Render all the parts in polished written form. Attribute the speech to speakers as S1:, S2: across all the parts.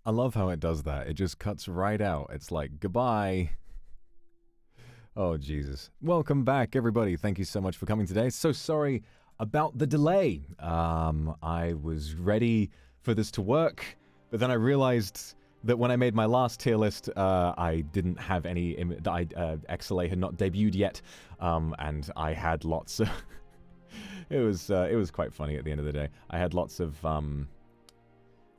S1: I love how it does that. It just cuts right out. It's like, goodbye. Oh, Jesus. Welcome back, everybody. Thank you so much for coming today. So sorry about the delay. I was ready for this to work, but then I realized that when I made my last tier list, I didn't have any... XSOLEIL had not debuted yet, and I had lots of... it was quite funny at the end of the day. I had lots of...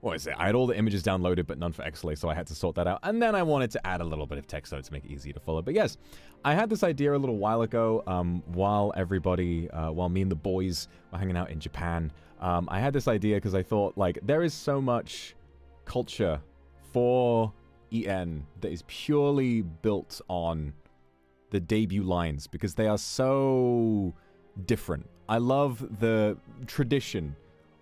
S1: what is it? I had all the images downloaded, but none for XSOLEIL, so I had to sort that out. And then I wanted to add a little bit of text so to make it easier to follow. But yes, I had this idea a little while ago, while me and the boys were hanging out in Japan. I had this idea because I thought, like, there is so much culture for EN that is purely built on the debut lines, because they are so different. I love the tradition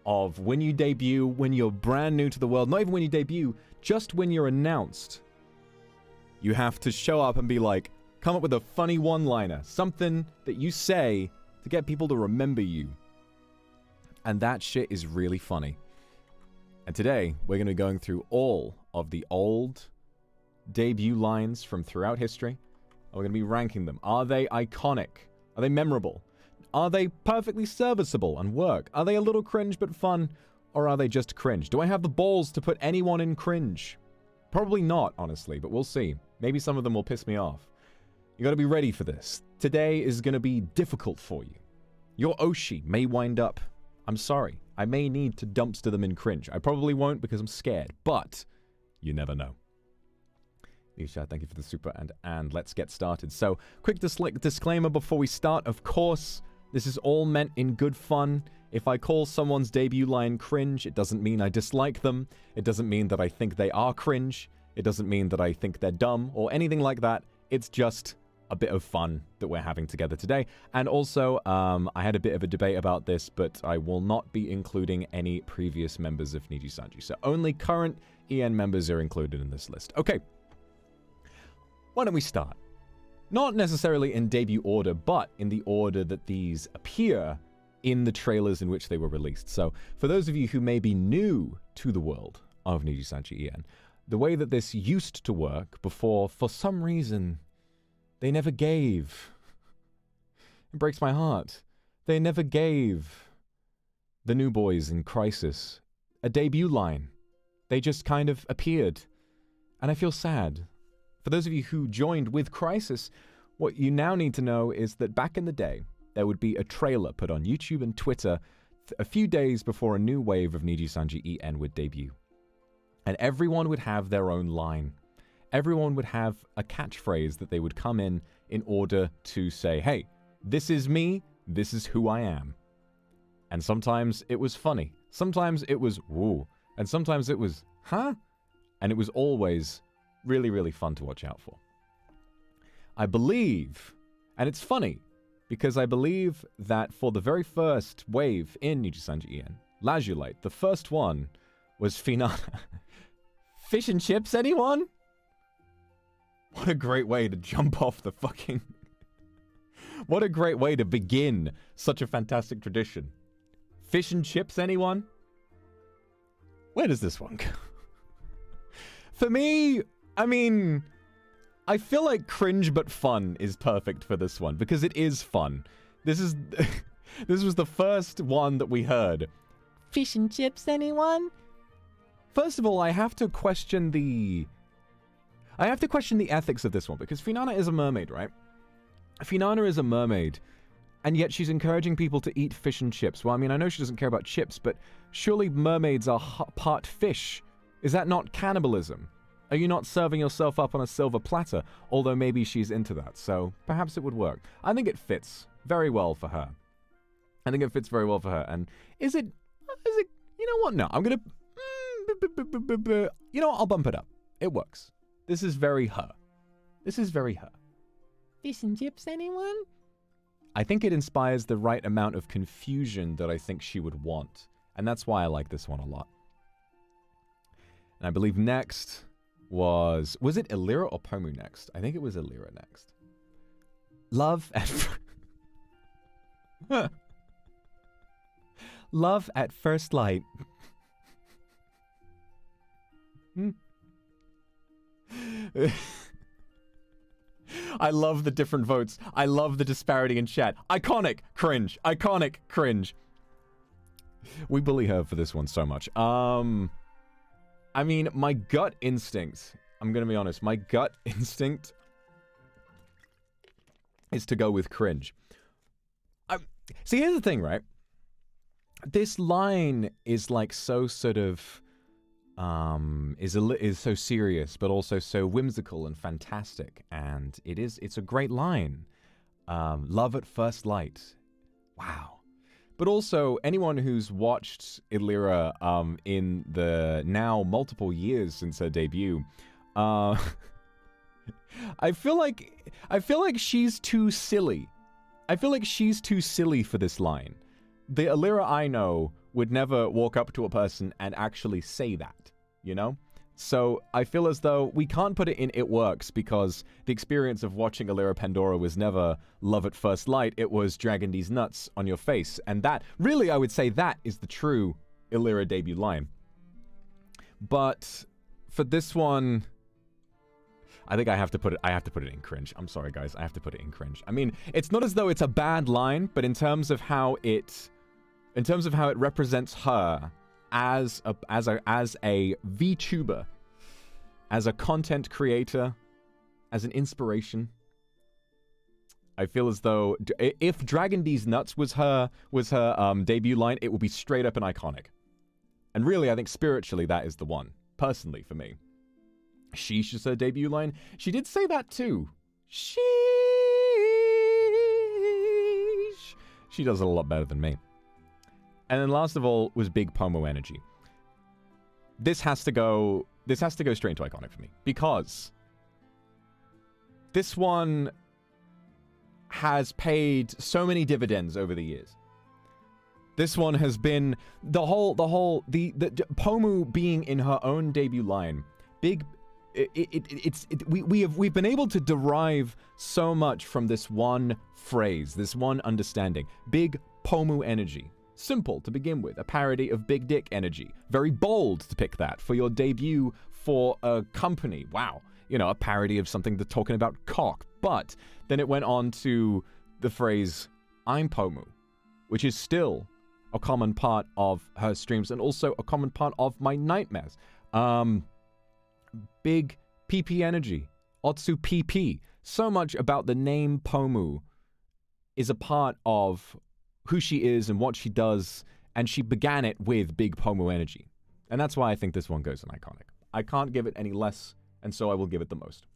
S1: of when you debut, when you're brand new to the world, not even when you debut, just when you're announced, you have to show up and be like, come up with a funny one-liner, something that you say to get people to remember you. And that shit is really funny. And today, we're going to be going through all of the old debut lines from throughout history, and we're going to be ranking them. Are they iconic? Are they memorable? Are they perfectly serviceable and work? Are they a little cringe but fun? Or are they just cringe? Do I have the balls to put anyone in cringe? Probably not, honestly, but we'll see. Maybe some of them will piss me off. You gotta be ready for this. Today is gonna be difficult for you. Your Oshi may wind up... I'm sorry. I may need to dumpster them in cringe. I probably won't because I'm scared, but you never know. Nisha, thank you for the super, and let's get started. So, quick disclaimer before we start. Of course, this is all meant in good fun. If I call someone's debut line cringe, it doesn't mean I dislike them. It doesn't mean that I think they are cringe. It doesn't mean that I think they're dumb or anything like that. It's just a bit of fun that we're having together today. And also, I had a bit of a debate about this, but I will not be including any previous members of NIJISANJI. So only current EN members are included in this list. Okay. Why don't we start? Not necessarily in debut order, but in the order that these appear in the trailers in which they were released. So, for those of you who may be new to the world of NIJISANJI EN, the way that this used to work before, for some reason, they never gave. It breaks my heart. They never gave the new boys in Crisis a debut line. They just kind of appeared. And I feel sad. For those of you who joined with Crisis, what you now need to know is that back in the day, there would be a trailer put on YouTube and Twitter a few days before a new wave of NIJISANJI EN would debut. And everyone would have their own line. Everyone would have a catchphrase that they would come in order to say, hey, this is me, this is who I am. And sometimes it was funny. Sometimes it was, woo. And sometimes it was, huh? And it was always really, really fun to watch out for. I believe, and it's funny, because I believe that for the very first wave in NIJISANJI EN, Lazulite, the first one was Finana. Fish and chips, anyone? What a great way to jump off the fucking... What a great way to begin such a fantastic tradition. Fish and chips, anyone? Where does this one go? For me... I mean, I feel like cringe but fun is perfect for this one, because it is fun. This is... this was the first one that we heard. Fish and chips, anyone? First of all, I have to question the ethics of this one, because Finana is a mermaid, right? Finana is a mermaid, and yet she's encouraging people to eat fish and chips. Well, I mean, I know she doesn't care about chips, but surely mermaids are part fish. Is that not cannibalism? Are you not serving yourself up on a silver platter? Although maybe she's into that, so perhaps it would work. I think it fits very well for her. And is it, you know what? No, I'm gonna, you know what? I'll bump it up. It works. This is very her. Fish and chips, anyone? I think it inspires the right amount of confusion that I think she would want. And that's why I like this one a lot. And I believe next was it Illyra or Pomu next? I think it was Illyra next. Love at first light. I love the different votes. I love the disparity in chat. Iconic, cringe. Iconic, cringe. We bully her for this one so much. I mean, my gut instinct, I'm gonna be honest, my gut instinct is to go with cringe. See, here's the thing, right? This line is like so sort of, is so serious, but also so whimsical and fantastic, and it's a great line. Love at first light. Wow. But also, anyone who's watched Ethyria in the now multiple years since her debut, I feel like she's too silly. I feel like she's too silly for this line. The Ethyria I know would never walk up to a person and actually say that, you know? So I feel as though we can't put it in It Works because the experience of watching Ethyria Pandora was never love at first light. It was dragging these nuts on your face. And that, really, I would say that is the true Ethyria debut line. But for this one, I think I have to put it in cringe. I'm sorry, guys. I have to put it in cringe. I mean, it's not as though it's a bad line, but in terms of how it represents her as a VTuber, as a content creator, as an inspiration, I feel as though if Dragon D's Nuts was her debut line, it would be straight up and iconic. And really, I think spiritually that is the one. Personally, for me. Sheesh is her debut line. She did say that too. Sheesh. She does it a lot better than me. And then last of all was Big Pomo Energy. This has to go straight into iconic for me. Because this one has paid so many dividends over the years. This one has been the Pomu being in her own debut line. We've been able to derive so much from this one phrase, this one understanding. Big Pomu Energy. Simple to begin with, a parody of Big Dick Energy. Very bold to pick that for your debut for a company. Wow. You know, a parody of something that's talking about cock. But then it went on to the phrase, I'm Pomu, which is still a common part of her streams and also a common part of my nightmares. Big PP Energy, Otsu PP. So much about the name Pomu is a part of who she is and what she does, and she began it with Big Pomu Energy. And that's why I think this one goes in iconic. I can't give it any less, and so I will give it the most.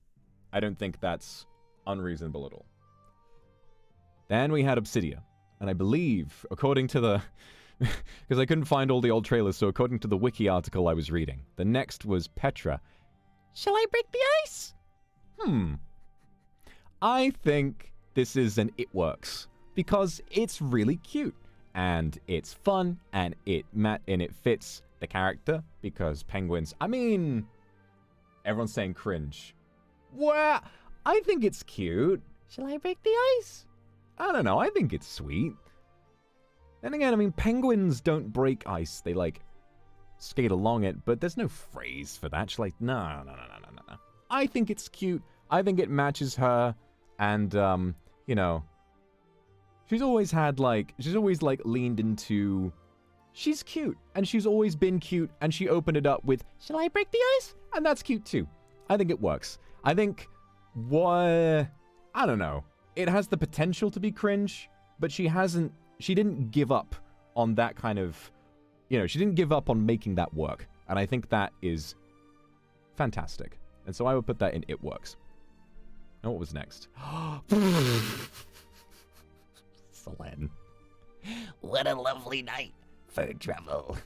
S1: I don't think that's unreasonable at all. Then we had OBSYDIA, and I believe, according to the... because I couldn't find all the old trailers, so according to the wiki article I was reading, the next was Petra. Shall I break the ice? I think this is an It Works. Because it's really cute, and it's fun, and it fits the character, because penguins, I mean, everyone's saying cringe. Well, I think it's cute. Shall I break the ice? I don't know, I think it's sweet. Then again, I mean, penguins don't break ice, they, like, skate along it, but there's no phrase for that. She's like, no. I think it's cute, I think it matches her, and, you know, she's always leaned into, she's cute, and she's always been cute, and she opened it up with, shall I break the ice? And that's cute too. I think it works. I think, I don't know. It has the potential to be cringe, but she didn't give up on that kind of, you know, she didn't give up on making that work. And I think that is fantastic. And so I would put that in It Works. And what was next? Selene.
S2: What a lovely night for trouble.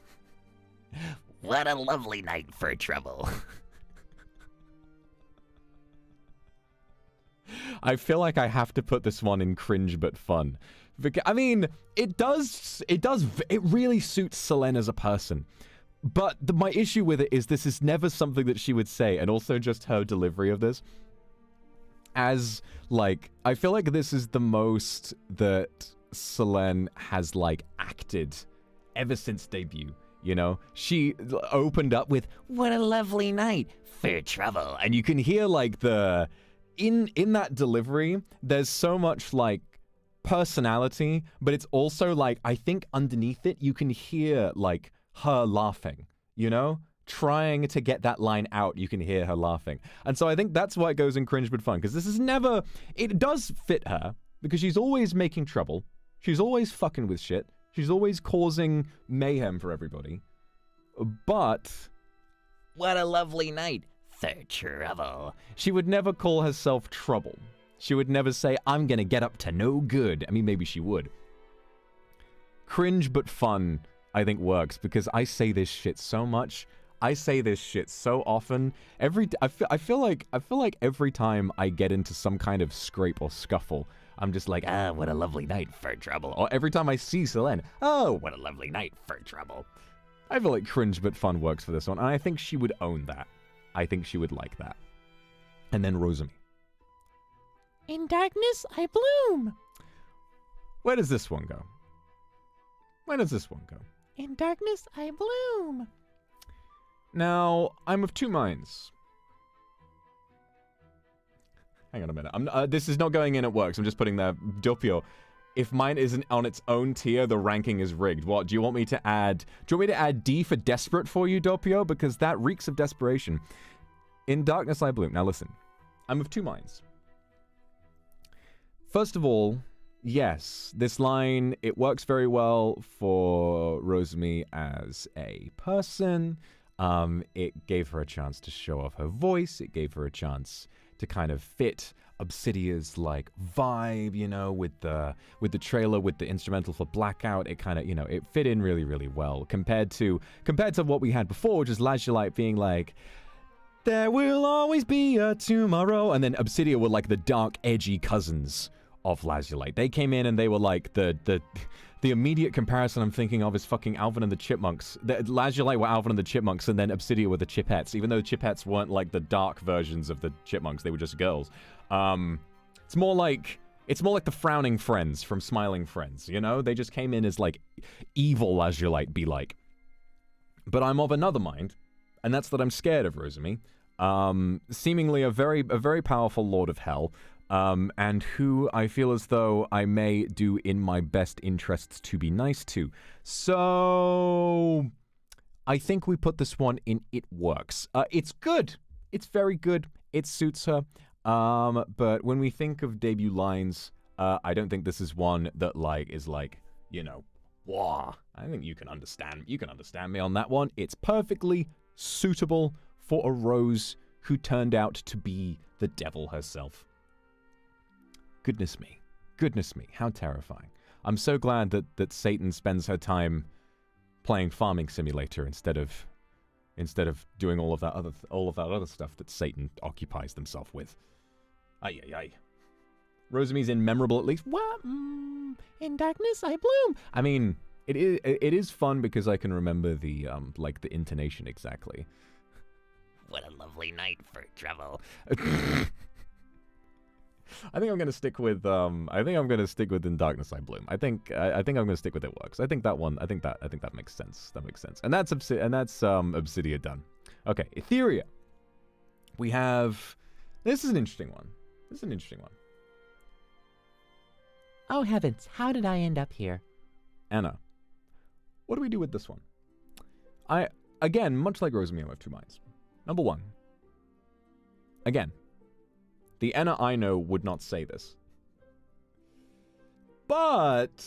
S2: What a lovely night for trouble.
S1: I feel like I have to put this one in cringe but fun. I mean, it really suits Selene as a person. But my issue with it is this is never something that she would say, and also just her delivery of this. As, like, I feel like this is the most that Selene has, like, acted ever since debut. You know, she opened up with,
S2: What a lovely night for trouble.
S1: and you can hear like in that delivery, there's so much like personality, but it's also like, I think underneath it, you can hear like her laughing, you know? Trying to get that line out, you can hear her laughing. And so I think that's why it goes in cringe but fun, because this is never, it does fit her, because she's always making trouble. She's always fucking with shit. She's always causing mayhem for everybody. But
S2: What a lovely night for trouble.
S1: she would never call herself trouble. She would never say, I'm gonna get up to no good. I mean, maybe she would. Cringe but fun, I think, works, because I say this shit so much. I say this shit so often. I feel like every time I get into some kind of scrape or scuffle, I'm just like,
S2: Ah, what a lovely night for trouble.
S1: or every time I see Selene, oh,
S2: What a lovely night for trouble.
S1: I feel like cringe but fun works for this one, and I think she would own that. I think she would like that. And then Rosemi.
S3: In darkness I bloom.
S1: Where does this one go? Where does this one go?
S3: In darkness I bloom.
S1: Now, I'm of two minds. Hang on a minute. This is not going in at works. I'm just putting there. Doppio. If mine isn't on its own tier, the ranking is rigged. What? Do you want me to add D for desperate for you, Doppio? Because that reeks of desperation. In darkness I bloom. Now listen. I'm of two minds. First of all, yes, this line, it works very well for Rosemi as a person. It gave her a chance to show off her voice. It gave her a chance to kind of fit OBSYDIA's like vibe, you know, with the trailer, with the instrumental for Blackout. It kind of, you know, it fit in really, really well compared to what we had before, which is Lazulite being like, there will always be a tomorrow, and then OBSYDIA were like the dark, edgy cousins of Lazulite. They came in and they were like the immediate comparison I'm thinking of is fucking Alvin and the Chipmunks. Lazulite were Alvin and the Chipmunks, and then OBSYDIA were the Chipettes, even though the Chipettes weren't like the dark versions of the Chipmunks. They were just girls. It's more like the frowning friends from Smiling Friends, you know? They just came in as like evil Lazulite be like. But I'm of another mind, and that's that I'm scared of Rosemi. Seemingly a very powerful Lord of Hell. And who I feel as though I may do in my best interests to be nice to. So I think we put this one in It Works. It's good. It's very good. It suits her. But when we think of debut lines, I don't think this is one that is you know, wah. I think you can understand me on that one. It's perfectly suitable for a Rose who turned out to be the devil herself. Goodness me, how terrifying. I'm so glad that Satan spends her time playing Farming Simulator instead of doing all of that other stuff that Satan occupies themselves with. Ay ay ay. Rosemi's in memorable at least. What?
S3: In darkness I bloom.
S1: I mean, it is fun because I can remember the the intonation exactly.
S2: What a lovely night for trouble.
S1: I think I'm gonna stick with In Darkness I Bloom. I think I'm gonna stick with It Works. I think that makes sense. That makes sense. And that's OBSYDIA done. Okay, Ethyria. We have. This is an interesting one.
S3: Oh heavens, how did I end up here?
S1: Anna. What do we do with this one? Again, much like Rosemi, I have two minds. Number one. Again. The Anna I know would not say this. But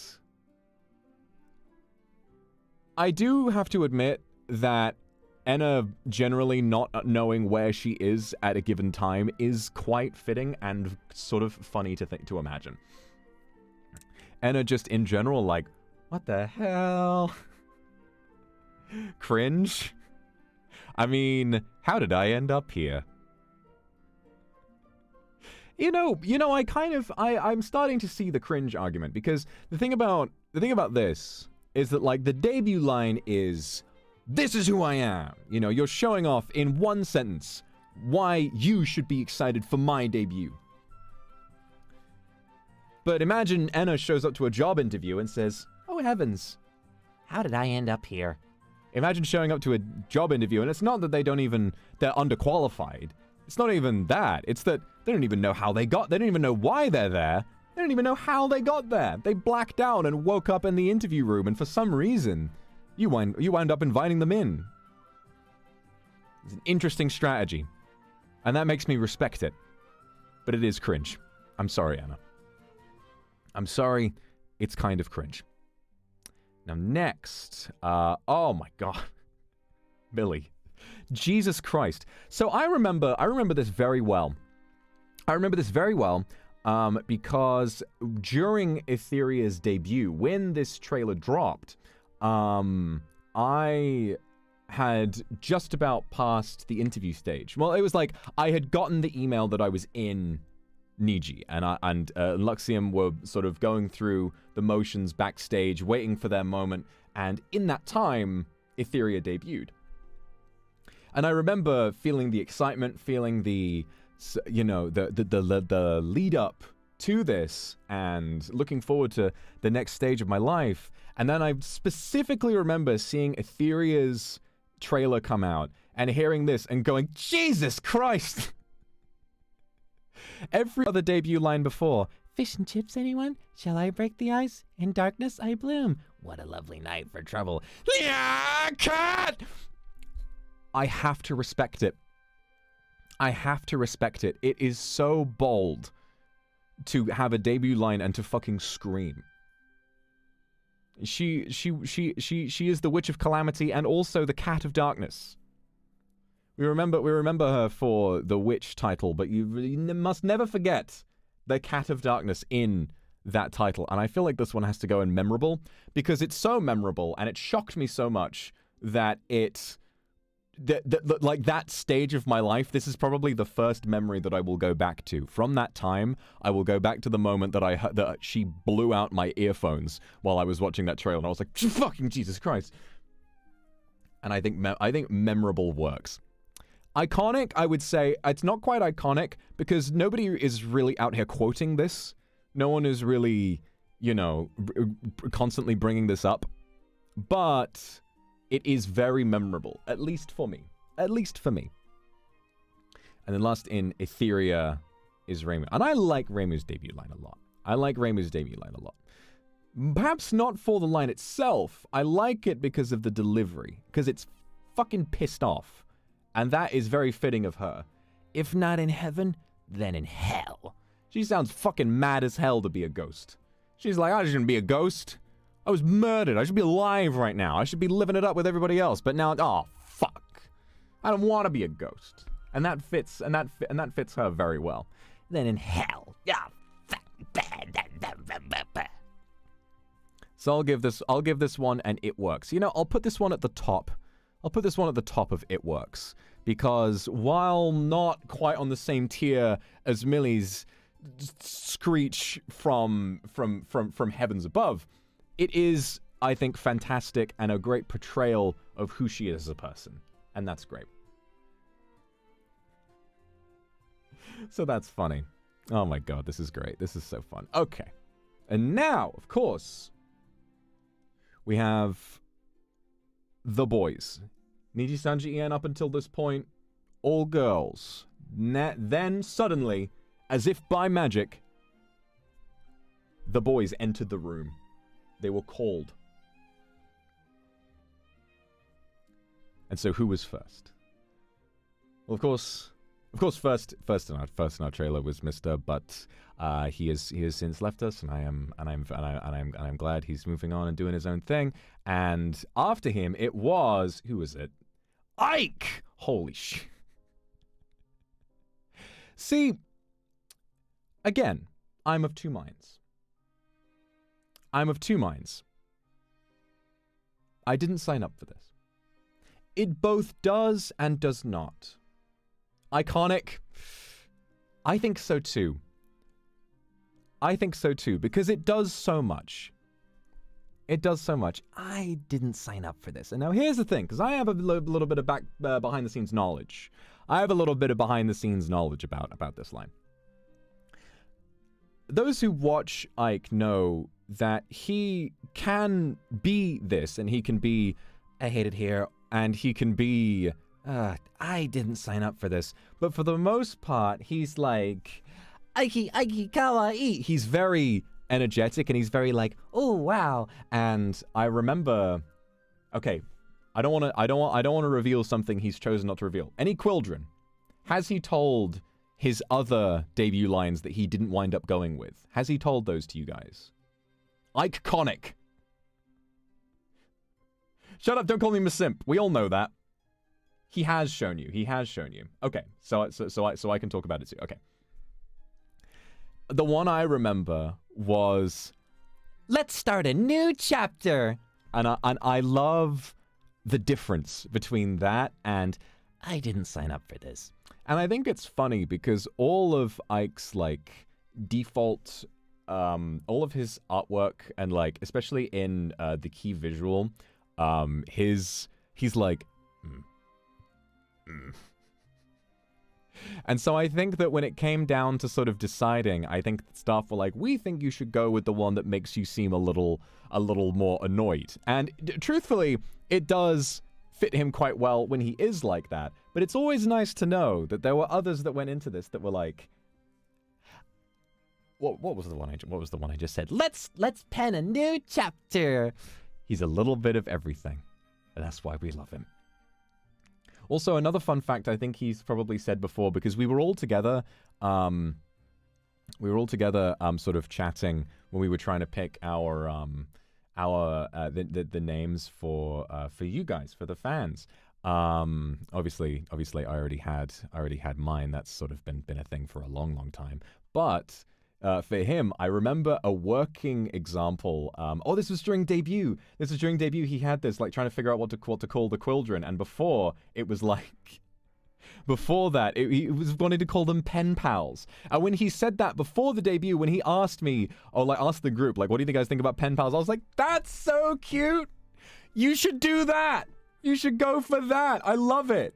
S1: I do have to admit that Anna generally not knowing where she is at a given time is quite fitting and sort of funny to imagine. Anna just in general like, what the hell? Cringe? I mean, how did I end up here? You know, I'm starting to see the cringe argument, because the thing about this is that the debut line is, this is who I am. You know, you're showing off in one sentence why you should be excited for my debut. But imagine Anna shows up to a job interview and says, oh heavens,
S3: How did I end up here?
S1: Imagine showing up to a job interview, and it's not that they're underqualified. It's not even that. It's that they don't even know how they don't even know why they're there. They don't even know how they got there. They blacked out and woke up in the interview room, and for some reason, you wind up inviting them in. It's an interesting strategy, and that makes me respect it. But it is cringe. I'm sorry, Anna. I'm sorry. It's kind of cringe. Now, next. Oh my God. Billy. Jesus Christ. So I remember this very well. Because during Etheria's debut, when this trailer dropped, I had just about passed the interview stage. Well, it was like I had gotten the email that I was in Niji, and Luxiem were sort of going through the motions backstage, waiting for their moment, and in that time, Ethyria debuted. And I remember feeling the excitement, feeling the lead up to this, and looking forward to the next stage of my life. And then I specifically remember seeing Etheria's trailer come out and hearing this and going, Jesus Christ! Every other debut line before, fish and chips, anyone? Shall I break the ice? In darkness I bloom.
S2: What a lovely night for trouble.
S1: Yeah, cat! I have to respect it. I have to respect it. It is so bold to have a debut line and to fucking scream. She is the Witch of Calamity and also the Cat of Darkness. We remember her for the Witch title, but you must never forget the Cat of Darkness in that title. And I feel like this one has to go in memorable because it's so memorable and it shocked me so much that like that stage of my life, this is probably the first memory that I will go back to. From that time, I will go back to the moment that that she blew out my earphones while I was watching that trailer, and I was like, fucking Jesus Christ. And I think memorable works. Iconic, I would say, it's not quite iconic because nobody is really out here quoting this. No one is really, constantly bringing this up. But it is very memorable, at least for me. At least for me. And then last in Ethyria is Reimu. And I like Reimu's debut line a lot. Perhaps not for the line itself. I like it because of the delivery. Because it's fucking pissed off. And that is very fitting of her. If not in heaven, then in hell. She sounds fucking mad as hell to be a ghost. She's like, I shouldn't be a ghost. I was murdered. I should be alive right now. I should be living it up with everybody else. But now, oh, fuck. I don't want to be a ghost. And that fits, and that fits her very well.
S2: Then in hell. Yeah.
S1: So I'll give this one and it works. I'll put this one at the top. I'll put this one at the top of It Works, because while not quite on the same tier as Millie's screech from heavens above, it is, I think, fantastic and a great portrayal of who she is as a person, and that's great. So that's funny. Oh my god, this is great. This is so fun. Okay. And now, of course, we have the boys. NIJISANJI EN up until this point, all girls. Then, suddenly, as if by magic, the boys entered the room. They were called. And so who was first? Well, of course, first in our trailer was Mr. But he has since left us, and I'm glad he's moving on and doing his own thing. And after him, it was, who was it? Ike! Holy shit. See, again, I'm of two minds. I didn't sign up for this. It both does and does not. Iconic? I think so too. Because it does so much. I didn't sign up for this. And now here's the thing, because I have a little bit of behind-the-scenes knowledge. About this line. Those who watch Ike know that he can be this, and he can be I hate it here. And he can be, I didn't sign up for this. But for the most part, he's like, Aiki, Aiki, kawaii. He's very energetic and he's very like, oh, wow. And I remember, okay, I don't want to reveal something he's chosen not to reveal. Any Quildren, has he told his other debut lines that he didn't wind up going with? Has he told those to you guys? Iconic. Shut up, don't call me Miss Simp. We all know that. He has shown you. He has shown you. Okay, so I can talk about it too. Okay. The one I remember was, let's start a new chapter. And I love the difference between that and I didn't sign up for this. And I think it's funny because all of Ike's like default, all of his artwork and like, especially in the key visual, he's like, And so I think that when it came down to sort of deciding, I think staff were like, we think you should go with the one that makes you seem a little more annoyed. And truthfully, it does fit him quite well when he is like that. But it's always nice to know that there were others that went into this that were like, what was the one I just said? Let's pen a new chapter. He's a little bit of everything. And that's why we love him. Also, another fun fact I think he's probably said before, because we were all together, sort of chatting when we were trying to pick the names for you guys, for the fans. Obviously, I already had mine. That's sort of been a thing for a long time. But for him, I remember a working example. This was during debut. He had this, like, trying to figure out what to call the Quildren. And before, it was like... Before that, he was wanting to call them pen pals. And when he said that before the debut, when he asked me, asked the group, like, what do you guys think about pen pals? I was like, that's so cute. You should do that. You should go for that. I love it.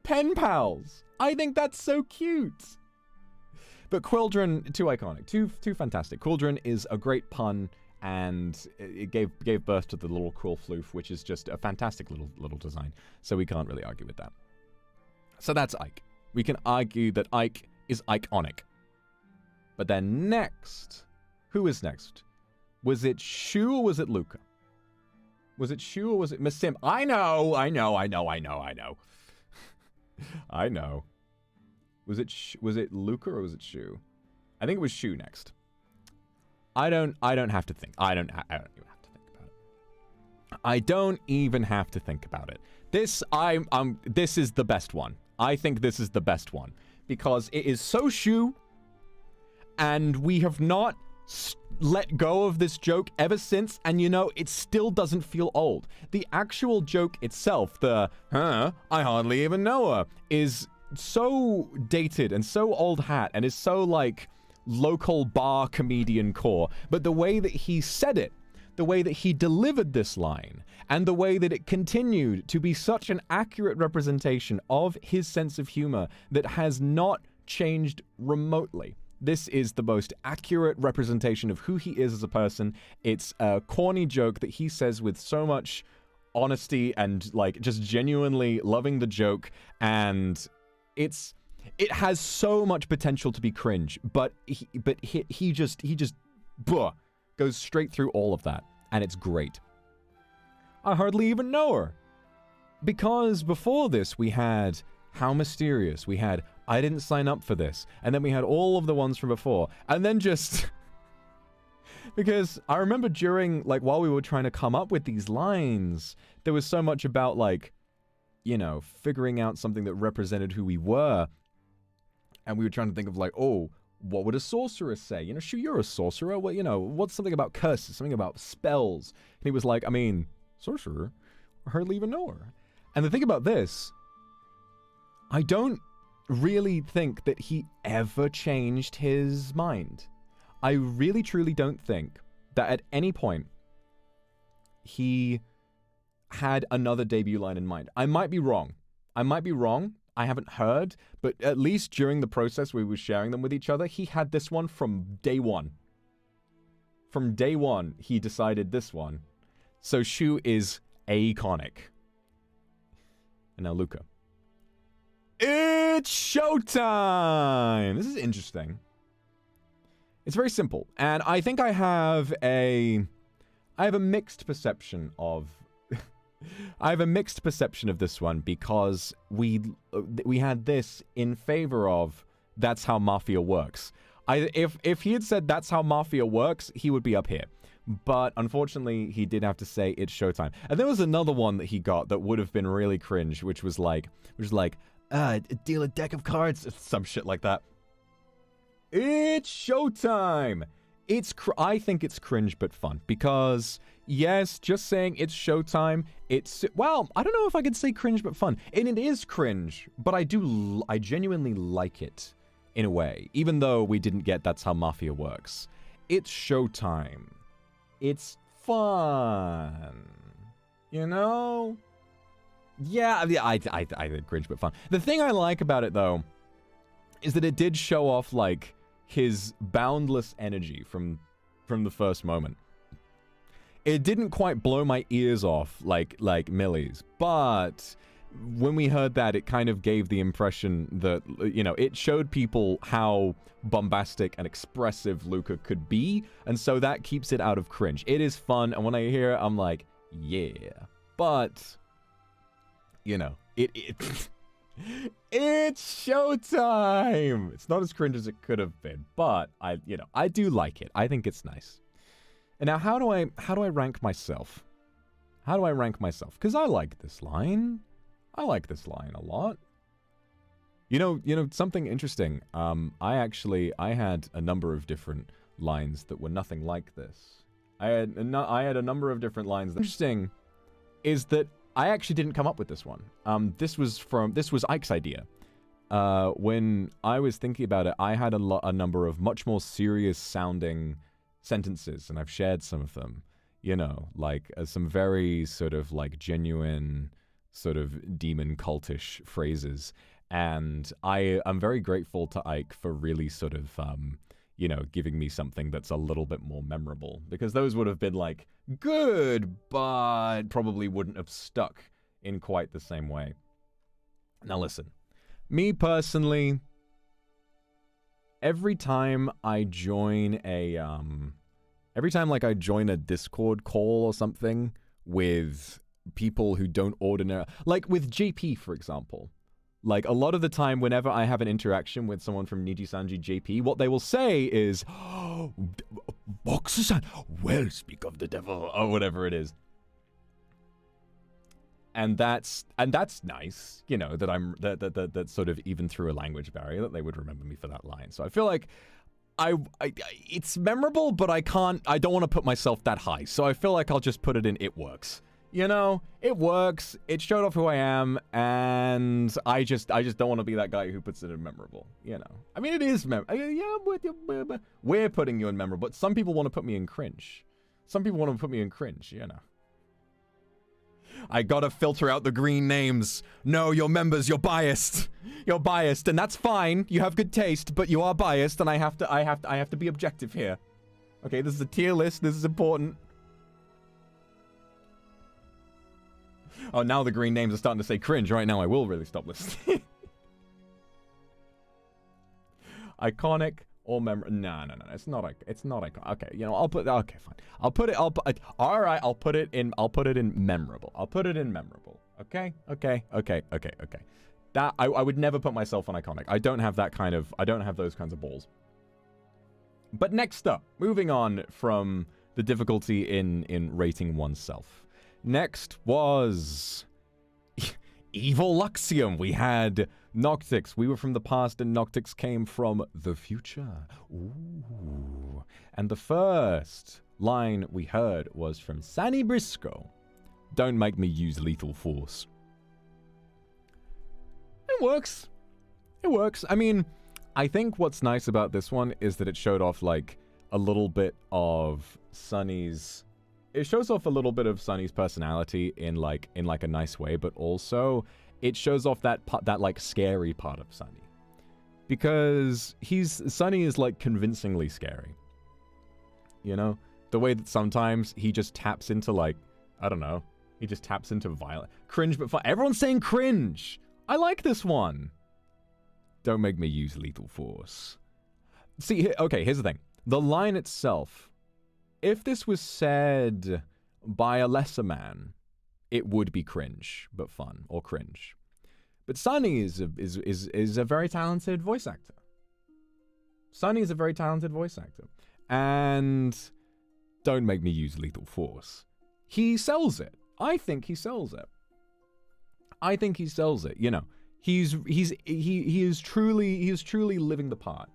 S1: Pen pals. I think that's so cute. But Quildren, too iconic, too fantastic. Quildren is a great pun, and it gave birth to the little Quill Floof, which is just a fantastic little design. So we can't really argue with that. So that's Ike. We can argue that Ike is iconic. But then next, who is next? Was it Shu or was it Luca? Was it Shu or was it Miss Sim? I know. I know. Was it Luca or was it Shu? I think it was Shu next. I don't have to think. I don't even have to think about it. I don't even have to think about it. This is the best one. I think this is the best one because it is so Shu, and we have not let go of this joke ever since, and it still doesn't feel old. The actual joke itself, I hardly even know her, is so dated and so old hat and is so like local bar comedian core, but the way that he said it, the way that he delivered this line, and the way that it continued to be such an accurate representation of his sense of humor that has not changed remotely. This is the most accurate representation of who he is as a person. It's a corny joke that he says with so much honesty and like just genuinely loving the joke, and it has so much potential to be cringe, but he just goes straight through all of that, and it's great. I hardly even know her. Because before this, we had How Mysterious, we had I Didn't Sign Up for This, and then we had all of the ones from before, and then just... because I remember during, like, while we were trying to come up with these lines, there was so much about, like, figuring out something that represented who we were, and we were trying to think of, like, what would a sorcerer say? Shu, you're a sorcerer. Well, what's something about curses, something about spells? And he was like, sorcerer? I hardly even know her. And the thing about this, I don't really think that he ever changed his mind. I really, truly don't think that at any point he had another debut line in mind. I might be wrong. I haven't heard, but at least during the process we were sharing them with each other, he had this one from day one. From day one, he decided this one. So Shu is iconic. And now Luca. It's showtime! This is interesting. It's very simple, and I think I have a mixed perception of I have a mixed perception of this one because we had this in favor of that's how Mafia works. If he had said that's how Mafia works, he would be up here. But unfortunately, he did have to say it's showtime. And there was another one that he got that would have been really cringe, which was like deal a deck of cards, some shit like that. It's showtime. I think it's cringe but fun because yes, just saying it's showtime. Well, I don't know if I could say cringe but fun, and it is cringe, but I genuinely like it in a way, even though we didn't get that's how Mafia works. It's showtime. It's fun. You know? Yeah, I think cringe but fun. The thing I like about it though is that it did show off like his boundless energy from the first moment. It didn't quite blow my ears off like Millie's, but when we heard that, it kind of gave the impression that, you know, it showed people how bombastic and expressive Luca could be, and so that keeps it out of cringe. It is fun, and when I hear it, I'm like, yeah. But, you know, it's showtime! It's not as cringe as it could have been, but I do like it. I think it's nice. And now, how do I rank myself? How do I rank myself? Because I like this line. I like this line a lot. You know something interesting. I had a number of different lines that were nothing like this. I had a number of different lines. Interesting is that I actually didn't come up with this one. This was Ike's idea. When I was thinking about it, I had a number of much more serious sounding sentences, and I've shared some of them. You know, like some very sort of like genuine sort of demon cultish phrases. And I'm very grateful to Ike for really sort of, giving me something that's a little bit more memorable. Because those would have been like good, but probably wouldn't have stuck in quite the same way. Now listen, me personally, every time I join I join a Discord call or something with people who don't ordinarily, like with JP, for example. Like, a lot of the time, whenever I have an interaction with someone from NIJISANJI JP, what they will say is, oh, Boxer-san, well, speak of the devil, or whatever it is. And that's nice, you know, that sort of even through a language barrier, that they would remember me for that line. So I feel like it's memorable, but I don't want to put myself that high. So I feel like I'll just put it in it works. You know, it works. It showed off who I am, and I just don't want to be that guy who puts it in memorable. You know, I mean, it is we're putting you in memorable, but some people want to put me in cringe. Some people want to put me in cringe. You know, I gotta filter out the green names. No, you're members. You're biased. You're biased, and that's fine. You have good taste, but you are biased, and I have to be objective here. Okay, this is a tier list. This is important. Oh, now the green names are starting to say cringe. Right now, I will really stop listening. Iconic or memorable? No. It's not iconic. Okay, you know, okay, fine. All right, I'll put it in memorable. I'll put it in memorable. Okay. That, I would never put myself on iconic. I don't have those kinds of balls. But next up, moving on from the difficulty in rating oneself. Next was Evil Luxiem. We had Noctyx. We were from the past, and Noctyx came from the future. Ooh. And the first line we heard was from Sanny Briscoe. Don't make me use lethal force. It works. It works. I mean, I think what's nice about this one is that it showed off, like, a little bit of Sunny's... It shows off a little bit of Sunny's personality in like a nice way, but also it shows off that like scary part of Sunny, because Sunny is like convincingly scary. You know, the way that sometimes he just taps into like, I don't know, He just taps into violent. Cringe, but fun. Everyone's saying cringe. I like this one. Don't make me use lethal force. See, okay, here's the thing. The line itself, if this was said by a lesser man, it would be cringe, but fun, or cringe. But Sunny is a very talented voice actor. Sunny is a very talented voice actor. And don't make me use lethal force. He sells it. I think he sells it. I think he sells it. You know, he is truly living the part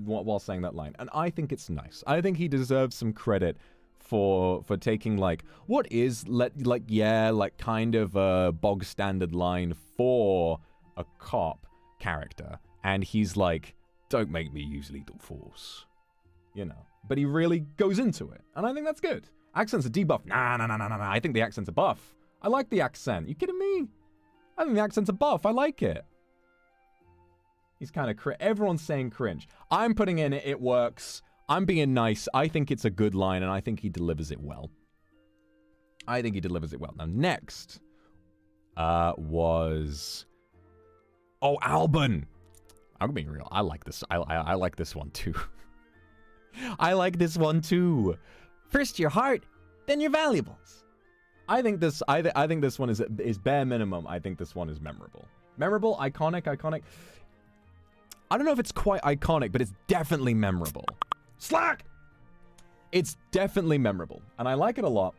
S1: while saying that line, and I think it's nice. I think he deserves some credit for taking like what is kind of a bog standard line for a cop character, and he's like, don't make me use lethal force, you know. But he really goes into it, and I think that's good. Accent's a debuff. Nah. I think the accent's a buff. I like the accent. You kidding me? I think the accent's a buff. I like it. He's kind of everyone's saying cringe. I'm putting in it works. I'm being nice. I think it's a good line, and I think he delivers it well. I think he delivers it well. Now, next was... Oh, Alban! I'm being real. I like this. I like this one, too. I like this one, too. First your heart, then your valuables. I think this one is bare minimum. I think this one is memorable. Memorable, iconic. I don't know if it's quite iconic, but it's definitely memorable. Slack! It's definitely memorable. And I like it a lot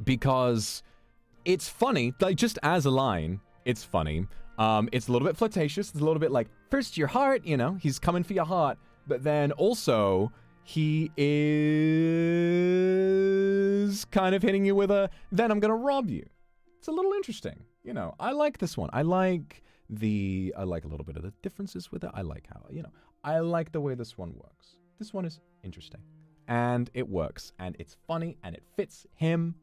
S1: because it's funny. Like, just as a line, it's funny. It's a little bit flirtatious. It's a little bit like, first your heart, you know, he's coming for your heart. But then also, he is kind of hitting you with a, then I'm going to rob you. It's a little interesting. You know, I like this one. I like a little bit of the differences with it. I like how, you know, I like the way this one works. This one is interesting. And it works. And it's funny. And it fits him.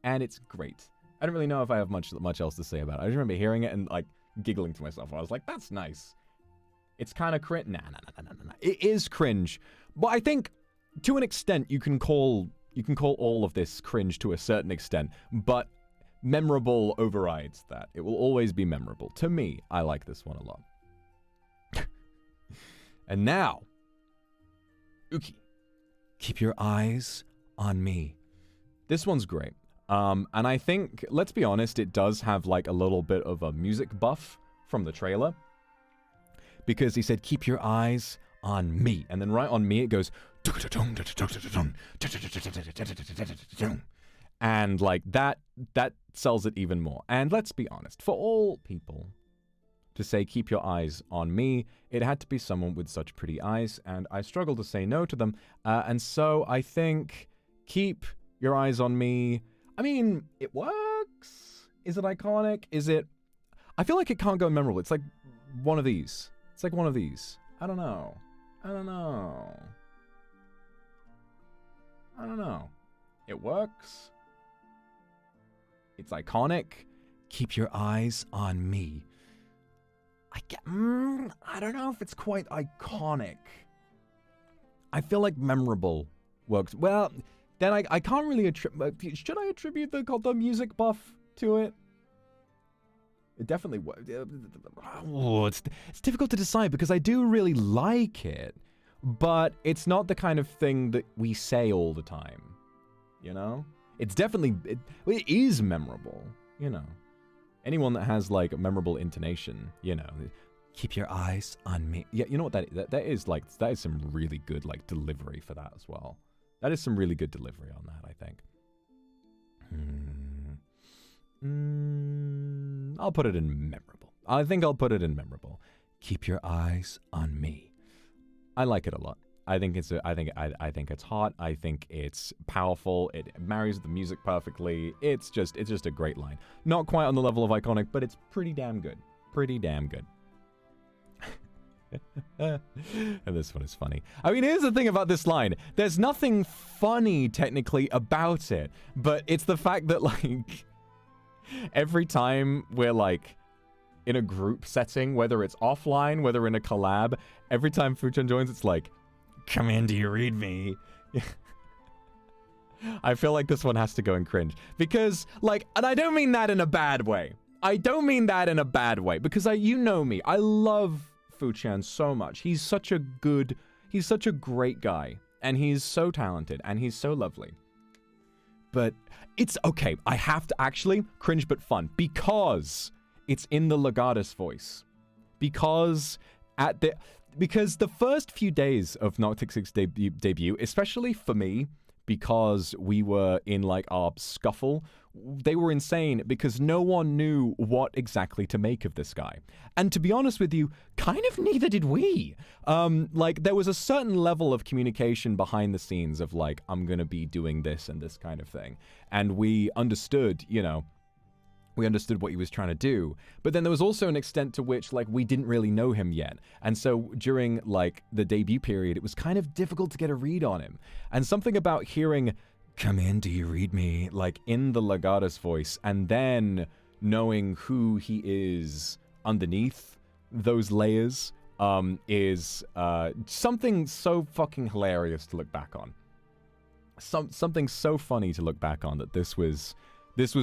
S1: And it's great. I don't really know if I have much else to say about it. I just remember hearing it and, like, giggling to myself. I was like, that's nice. It's kind of cringe. Nah. It is cringe. But I think, to an extent, you can call all of this cringe to a certain extent. But memorable overrides that. It will always be memorable. To me, I like this one a lot. And now, Uki, keep your eyes on me. This one's great. And I think, let's be honest, it does have like a little bit of a music buff from the trailer. Because he said, keep your eyes on me. And then right on me, it goes... And like that sells it even more. And let's be honest, for all people to say, keep your eyes on me, it had to be someone with such pretty eyes. And I struggle to say no to them. And so I think, keep your eyes on me. I mean, it works. Is it iconic? Is it... I feel like it can't go memorable. It's like one of these. It's like one of these. I don't know. It works. It's iconic. Keep your eyes on me. I don't know if it's quite iconic. I feel like memorable works. Well, then I can't really attribute... Should I attribute the music buff to it? It definitely works. Oh, it's difficult to decide because I do really like it, but it's not the kind of thing that we say all the time, you know? It's definitely... It is memorable, you know? Anyone that has, like, a memorable intonation, you know, keep your eyes on me. Yeah, you know what that is, like, that is some really good, like, delivery for that as well. That is some really good delivery on that, I think. I'll put it in memorable. I think I'll put it in memorable. Keep your eyes on me. I like it a lot. I think it's hot. I think it's powerful. It marries the music perfectly. It's just a great line. Not quite on the level of iconic, but it's pretty damn good. Pretty damn good. And this one is funny. I mean, here's the thing about this line. There's nothing funny technically about it, but it's the fact that, like, every time we're, like, in a group setting, whether it's offline, whether in a collab, every time Fuchan joins, it's like, come in, do you read me? I feel like this one has to go in cringe. Because, like, and I don't mean that in a bad way. I don't mean that in a bad way. Because you know me. I love Fu-chan so much. He's such a great guy. And he's so talented. And he's so lovely. But it's okay. I have to actually cringe but fun. Because it's in the Legatus voice. Because the first few days of Noctyx's debut, especially for me, because we were in like our scuffle, they were insane because no one knew what exactly to make of this guy. And to be honest with you, kind of neither did we. Like there was a certain level of communication behind the scenes of like, I'm gonna be doing this and this kind of thing. And we understood, you know, we understood what he was trying to do. But then there was also an extent to which, like, we didn't really know him yet. And so during, like, the debut period, it was kind of difficult to get a read on him. And something about hearing, "Come in, do you read me?" like, in the Legatus voice, and then knowing who he is underneath those layers is something so fucking hilarious to look back on. Something so funny to look back on, that this was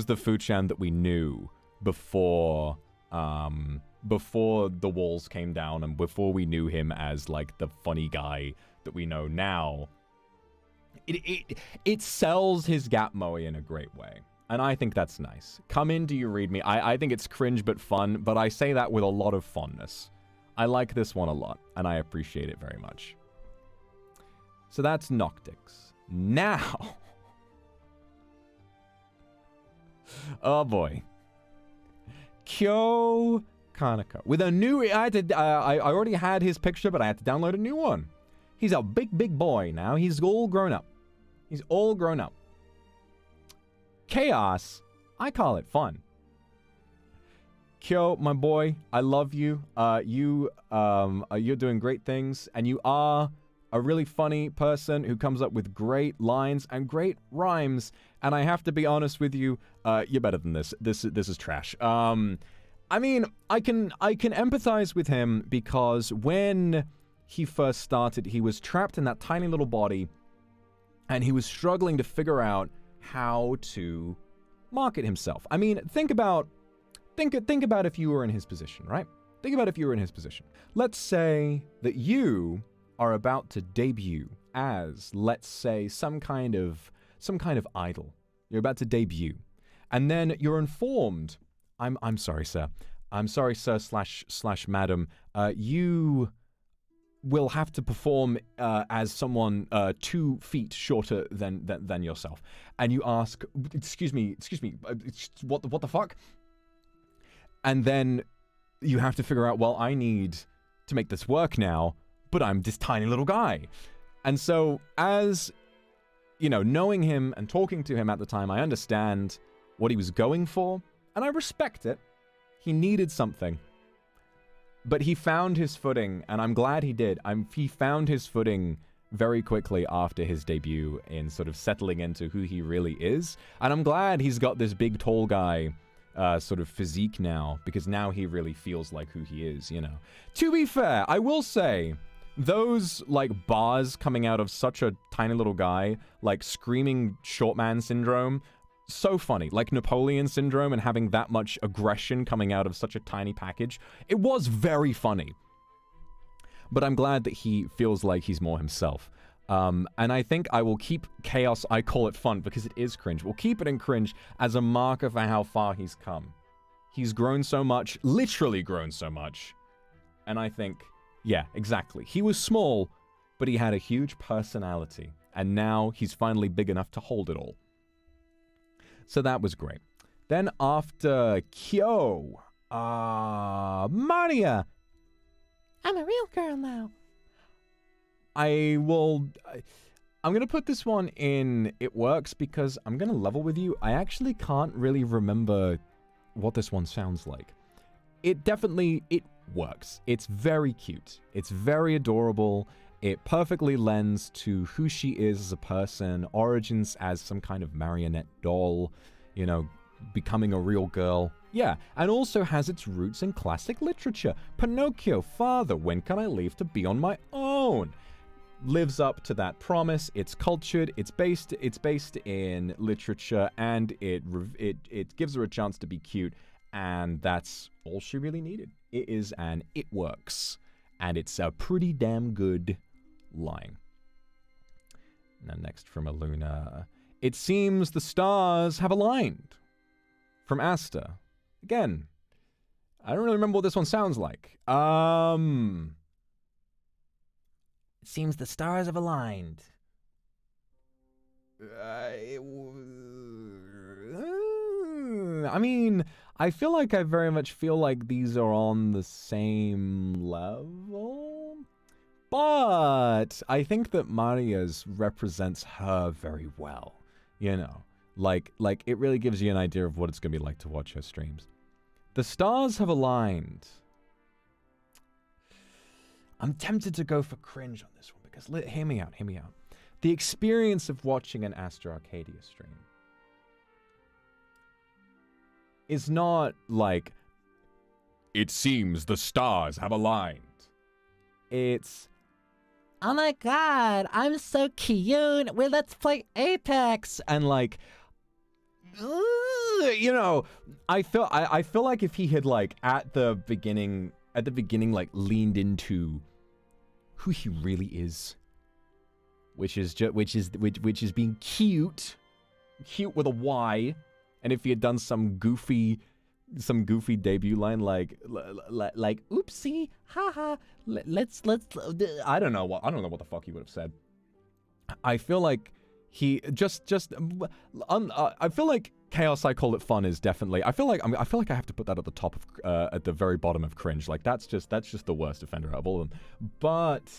S1: the Fu-chan that we knew before the walls came down and before we knew him as, like, the funny guy that we know now. It sells his gap moe in a great way. And I think that's nice. Come in, do you read me? I think it's cringe but fun, but I say that with a lot of fondness. I like this one a lot, and I appreciate it very much. So that's Noctyx. Now... oh boy. Kyo Kaneko. With a new... I already had his picture, but I had to download a new one. He's a big boy now. He's all grown up. He's all grown up. Chaos. I call it fun. Kyo, my boy, I love you. You're doing great things, and you are a really funny person who comes up with great lines and great rhymes. And I have to be honest with you, you're better than this. This is trash. I mean, I can empathize with him because when he first started, he was trapped in that tiny little body, and he was struggling to figure out how to market himself. I mean, think about if you were in his position, right? Think about if you were in his position. Let's say that you are about to debut as, let's say, some kind of idol. You're about to debut. And then you're informed, I'm sorry, sir. I'm sorry, sir slash madam. You will have to perform as someone 2 feet shorter than yourself. And you ask, excuse me, what the fuck? And then you have to figure out, well, I need to make this work now, but I'm this tiny little guy. And so, as, you know, knowing him and talking to him at the time, I understand what he was going for, and I respect it. He needed something. But he found his footing, and I'm glad he did. He found his footing very quickly after his debut in sort of settling into who he really is. And I'm glad he's got this big, tall guy sort of physique now, because now he really feels like who he is, you know. To be fair, I will say, those, like, bars coming out of such a tiny little guy, like screaming short man syndrome, so funny. Like Napoleon syndrome and having that much aggression coming out of such a tiny package. It was very funny. But I'm glad that he feels like he's more himself. And I think I will keep Chaos, I call it fun, because it is cringe. We'll keep it in cringe as a marker for how far he's come. He's grown so much, literally grown so much. And I think, yeah, exactly. He was small, but he had a huge personality. And now he's finally big enough to hold it all. So that was great. Then after Kyo, Maria.
S3: I'm a real girl now.
S1: I'm going to put this one in It Works because I'm going to level with you. I actually can't really remember what this one sounds like. It works. It's very cute. It's very adorable. It perfectly lends to who she is as a person, origins as some kind of marionette doll, you know, becoming a real girl. Yeah, and also has its roots in classic literature. Pinocchio, father, when can I leave to be on my own? lives up to that promise. It's cultured, it's based in literature, and it gives her a chance to be cute, and that's all she really needed. It works, and it's a pretty damn good line. Now next from ILUNA, it seems the stars have aligned. From Asta, again, I don't really remember what this one sounds like.
S3: It seems the stars have aligned.
S1: I mean, I feel like I very much feel like these are on the same level. But I think that Maria's represents her very well. You know, like it really gives you an idea of what it's going to be like to watch her streams. The stars have aligned. I'm tempted to go for cringe on this one because, hear me out. The experience of watching an Astra Arcadia stream is not like, it seems the stars have aligned. It's,
S3: Oh my god, I'm so cute. Well, let's play Apex.
S1: and like, you know, I feel like if he had like at the beginning like leaned into who he really is, which is being cute with a Y, and if he had done some goofy debut line like oopsie, haha, let's I don't know what the fuck he would have said. I feel like he I feel like Chaos I Call It Fun is definitely, I feel like I have to put that at the top of at the very bottom of cringe. Like that's just the worst offender out of all of them. But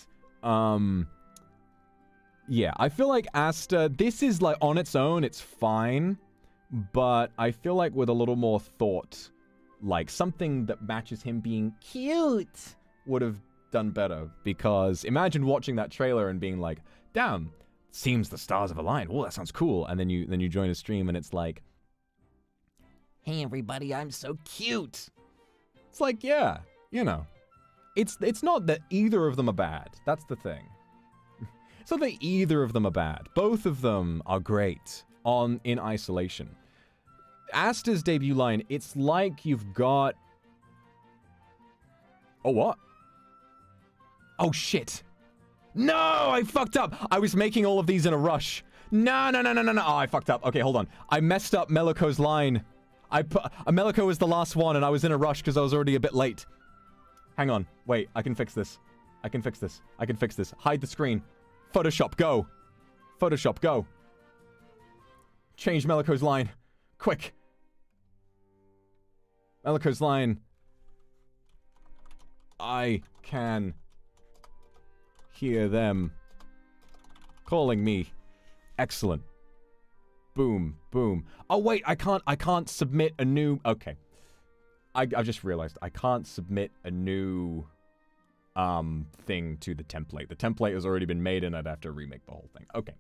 S1: yeah, I feel like Asta, this is like on its own, it's fine, but I feel like with a little more thought, like something that matches him being cute would have done better. Because imagine watching that trailer and being like, damn, seems the stars have aligned. Oh, that sounds cool. And then you join a stream and it's like,
S3: Hey everybody, I'm so cute.
S1: it's like, yeah, you know, it's not that either of them are bad. That's the thing. It's not that either of them are bad. Both of them are great in isolation. Asta's debut line, it's like you've got... Oh, what? Oh, shit. No, I fucked up. I was making all of these in a rush. No. Oh, I fucked up. Okay, hold on. I messed up Melico's line. Melico was the last one, and I was in a rush because I was already a bit late. Hang on. Wait, I can fix this. I can fix this. Hide the screen. Photoshop, go. Photoshop, go. Change Melico's line. Quick. Melico's line. I can hear them calling me. Excellent. Boom, boom. Oh wait, I can't submit a new... Okay. I've just realized I can't submit a new thing to the template. The template has already been made and I'd have to remake the whole thing. Okay.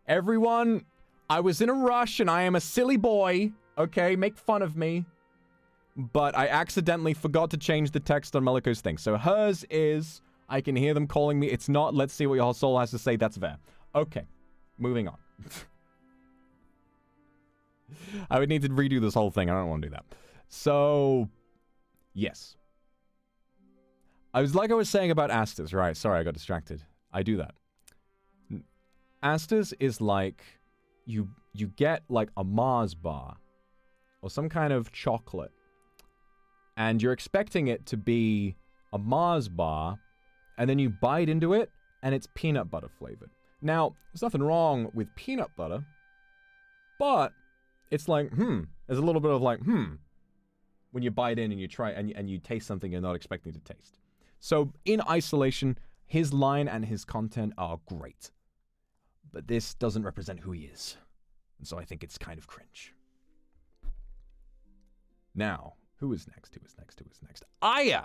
S1: Everyone, I was in a rush and I am a silly boy. Okay, make fun of me. But I accidentally forgot to change the text on Melico's thing. So hers is, I can hear them calling me. It's not, let's see what your soul has to say. That's fair. Okay, moving on. I would need to redo this whole thing. I don't want to do that. So, yes. I was saying about Astas, right? Sorry, I got distracted. I do that. Astas is like, you get like a Mars bar or some kind of chocolate, and you're expecting it to be a Mars bar, and then you bite into it, and it's peanut butter flavored. Now, there's nothing wrong with peanut butter, but it's like, there's a little bit of like, when you bite in and you try and you taste something you're not expecting to taste. So in isolation, his line and his content are great, but this doesn't represent who he is. And so I think it's kind of cringe. Now, who is next? Aya!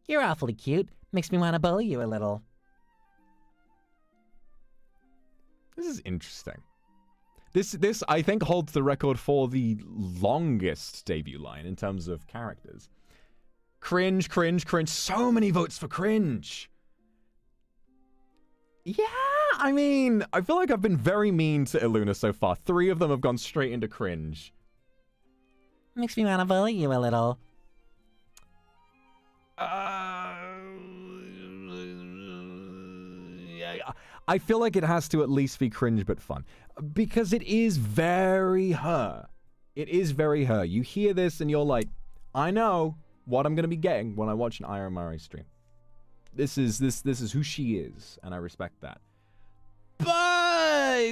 S3: You're awfully cute. Makes me want to bully you a little.
S1: This is interesting. This I think holds the record for the longest debut line in terms of characters. Cringe. So many votes for cringe. Yeah, I mean, I feel like I've been very mean to ILUNA so far. 3 of them have gone straight into cringe.
S3: Makes me wanna bully you a little.
S1: I feel like it has to at least be cringe but fun. Because it is very her. It is very her. You hear this and you're like, I know what I'm going to be getting when I watch an Iron Murray stream. This is who she is, and I respect that. But I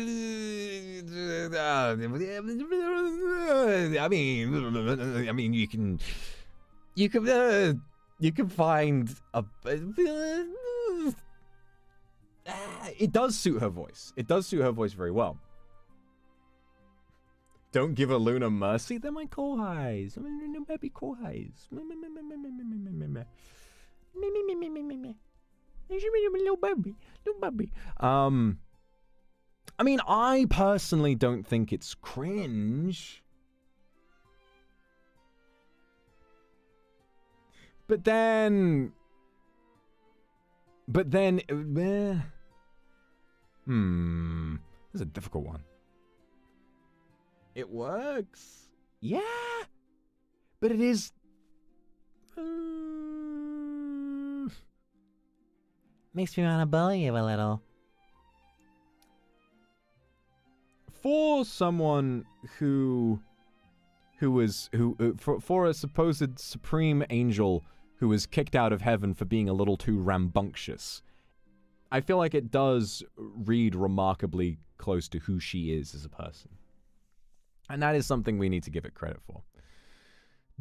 S1: mean, you can find a. It does suit her voice. It does suit her voice very well. Don't give ILUNA mercy. They're my kohais. Baby kohais. Little baby. I mean, I personally don't think it's cringe. But then... This is a difficult one. It works. Yeah. But it is...
S3: Makes me wanna bully you a little.
S1: For someone for a supposed supreme angel who was kicked out of heaven for being a little too rambunctious, I feel like it does read remarkably close to who she is as a person. And that is something we need to give it credit for.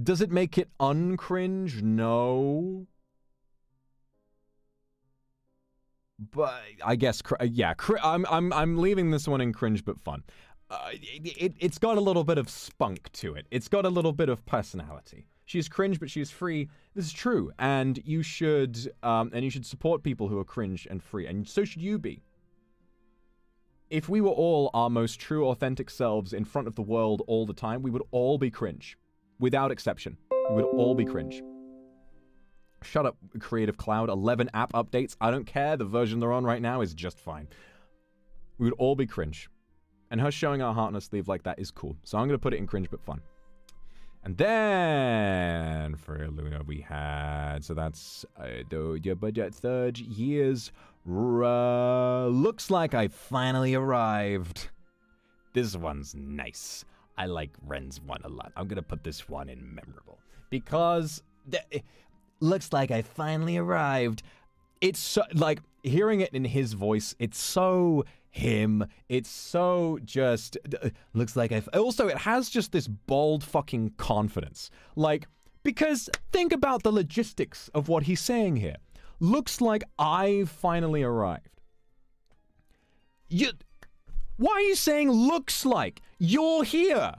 S1: Does it make it uncringe? No. But I guess, yeah, I'm leaving this one in cringe but fun. It's got a little bit of spunk to it. It's got a little bit of personality. She's cringe, but she's free. This is true, and you should support people who are cringe and free, and so should you be. If we were all our most true, authentic selves in front of the world all the time, we would all be cringe, without exception. We would all be cringe. Shut up, Creative Cloud. 11 app updates. I don't care. The version they're on right now is just fine. We would all be cringe. And her showing her heart on her sleeve like that is cool. So I'm going to put it in cringe but fun. And then for ILUNA we had... So that's... your budget third years... looks like I finally arrived. This one's nice. I like Ren's one a lot. I'm going to put this one in memorable. Because... looks like I finally arrived. It's so, like, hearing it in his voice, it's so him. It's so just, looks like also, it has just this bold fucking confidence. Like, because think about the logistics of what he's saying here. Looks like I finally arrived. Why are you saying looks like? You're here.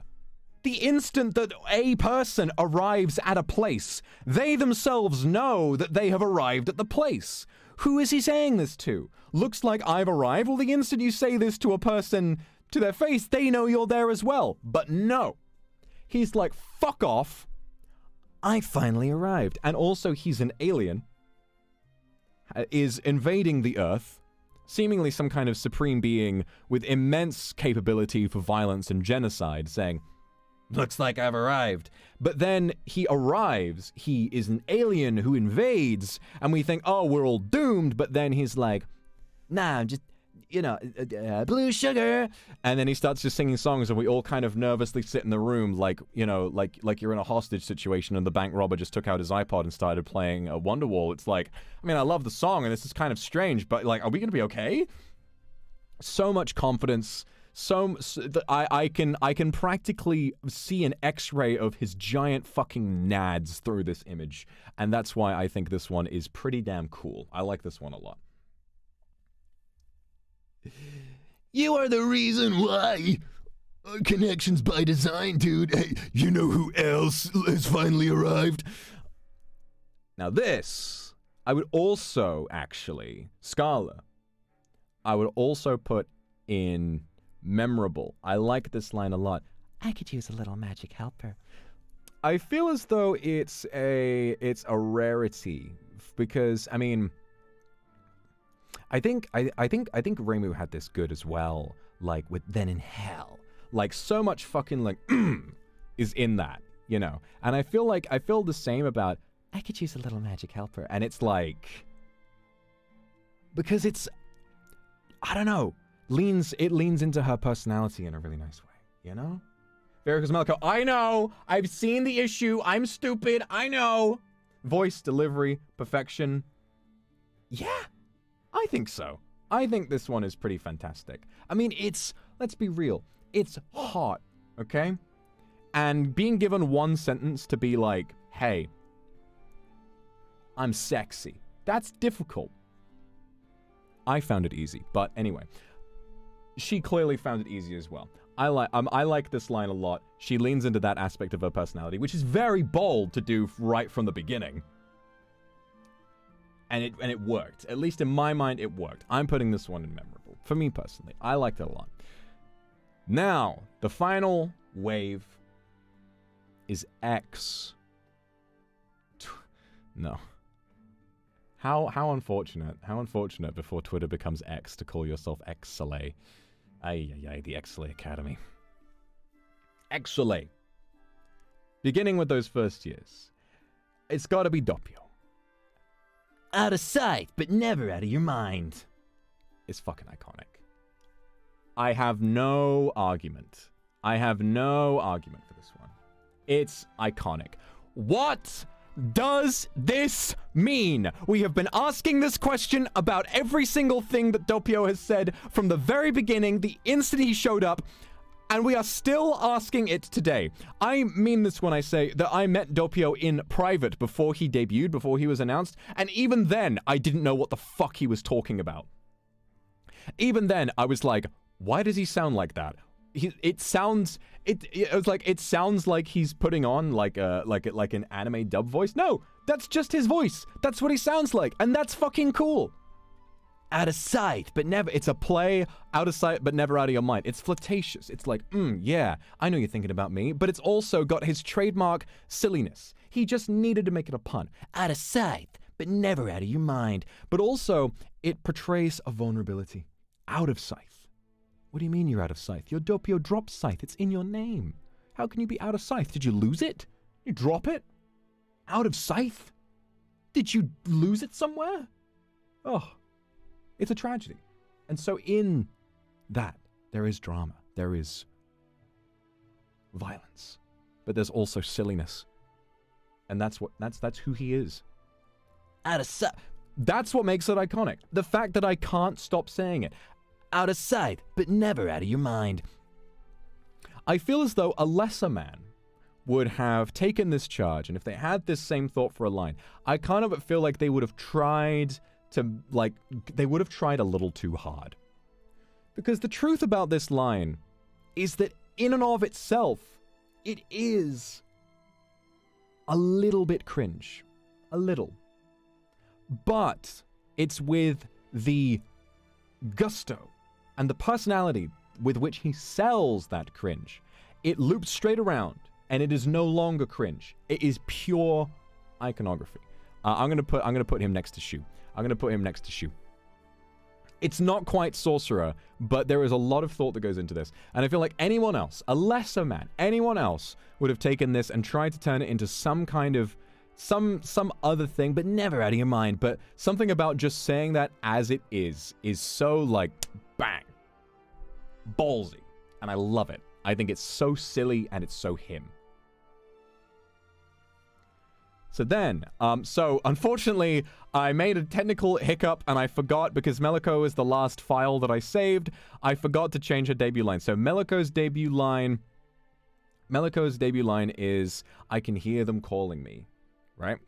S1: The instant that a person arrives at a place, they themselves know that they have arrived at the place. Who is he saying this to? Looks like I've arrived? Well, the instant you say this to a person to their face, they know you're there as well. But no. He's like, fuck off. I finally arrived. And also, he's an alien. Is invading the Earth. Seemingly some kind of supreme being with immense capability for violence and genocide, saying... Looks like I've arrived. But then he arrives, he is an alien who invades, and we think, oh, we're all doomed, but then he's like, nah, I'm just, blue sugar. And then he starts just singing songs, and we all kind of nervously sit in the room like you're in a hostage situation, and the bank robber just took out his iPod and started playing Wonderwall. It's like, I mean, I love the song, and this is kind of strange, but like, are we going to be okay? So much confidence. I can practically see an X-ray of his giant fucking nads through this image, and that's why I think this one is pretty damn cool. I like this one a lot.
S4: You are the reason why. Connections by design, dude. Hey, you know who else has finally arrived?
S1: Now this, I would also actually, Scala, I would also put in memorable. I like this line a lot.
S3: I could use a little magic helper.
S1: I feel as though it's a rarity because, I mean, I think Reimu had this good as well, like with Then in Hell. Like so much fucking like is in that, you know. And I feel the same about I could use a little magic helper. And it's like, because it's, I don't know, it leans into her personality in a really nice way, you know? Veracruz Melko, I know, I've seen the issue, I'm stupid, I know. Voice, delivery, perfection. Yeah, I think so. I think this one is pretty fantastic. I mean, let's be real, it's hot, okay? And being given one sentence to be like, hey, I'm sexy, that's difficult. I found it easy, but anyway. She clearly found it easy as well. I like this line a lot. She leans into that aspect of her personality, which is very bold to do right from the beginning. And it worked. At least in my mind, it worked. I'm putting this one in memorable. For me personally, I liked it a lot. Now, the final wave is X. No. How unfortunate. How unfortunate before Twitter becomes X to call yourself XSOLEIL. Ay, the XSOLEIL Academy. XSOLEIL. Beginning with those first years. It's gotta be Doppio. Out of sight, but never out of your mind. It's fucking iconic. I have no argument. I have no argument for this one. It's iconic. What does this mean? We have been asking this question about every single thing that Doppio has said from the very beginning, the instant he showed up, and we are still asking it today. I mean this when I say that I met Doppio in private before he debuted, before he was announced, and even then, I didn't know what the fuck he was talking about. Even then, I was like, why does he sound like that? It sounds like he's putting on like an anime dub voice. No, that's just his voice. That's what he sounds like, and that's fucking cool. Out of sight, but never. It's a play. Out of sight, but never out of your mind. It's flirtatious. It's like, yeah, I know you're thinking about me, but it's also got his trademark silliness. He just needed to make it a pun. Out of sight, but never out of your mind. But also, it portrays a vulnerability. Out of sight. What do you mean you're out of Scythe? Your Doppio dropped Scythe. It's in your name. How can you be out of Scythe? Did you lose it? You drop it? Out of Scythe? Did you lose it somewhere? Oh, it's a tragedy. And so in that, there is drama. There is violence. But there's also silliness. And that's who he is. Out of Scythe. That's what makes it iconic. The fact that I can't stop saying it. Out of sight, but never out of your mind. I feel as though a lesser man would have taken this charge, and if they had this same thought for a line, I kind of feel like they would have tried a little too hard. Because the truth about this line is that in and of itself, it is a little bit cringe. A little. But it's with the gusto and the personality with which he sells that cringe. It loops straight around, and it is no longer cringe. It is pure iconography. I'm gonna put him next to Shu. It's not quite Sorcerer, but there is a lot of thought that goes into this. And I feel like anyone else, a lesser man, anyone else would have taken this and tried to turn it into some kind of some other thing, but never out of your mind. But something about just saying that as it is so like bang, ballsy, and I love it. I think it's so silly and it's so him. So then, so unfortunately, I made a technical hiccup and I forgot, because Meliko is the last file that I saved, I forgot to change her debut line. So Meliko's debut line is, I can hear them calling me, right?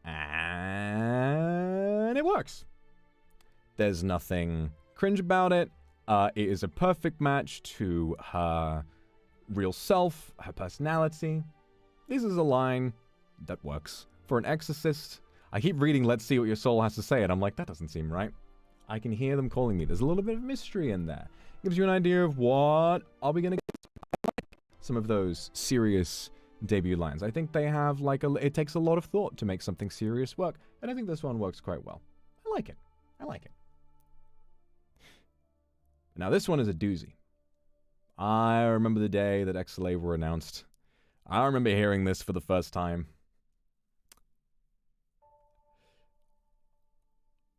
S1: And it works. There's nothing cringe about it. It is a perfect match to her real self, her personality. This is a line that works. For an exorcist, I keep reading Let's See What Your Soul Has to Say, and I'm like, that doesn't seem right. I can hear them calling me. There's a little bit of mystery in there. Gives you an idea of what are we going to get. Some of those serious debut lines. I think they have it takes a lot of thought to make something serious work, and I think this one works quite well. I like it. Now, this one is a doozy. I remember the day that XSOLEIL were announced. I remember hearing this for the first time.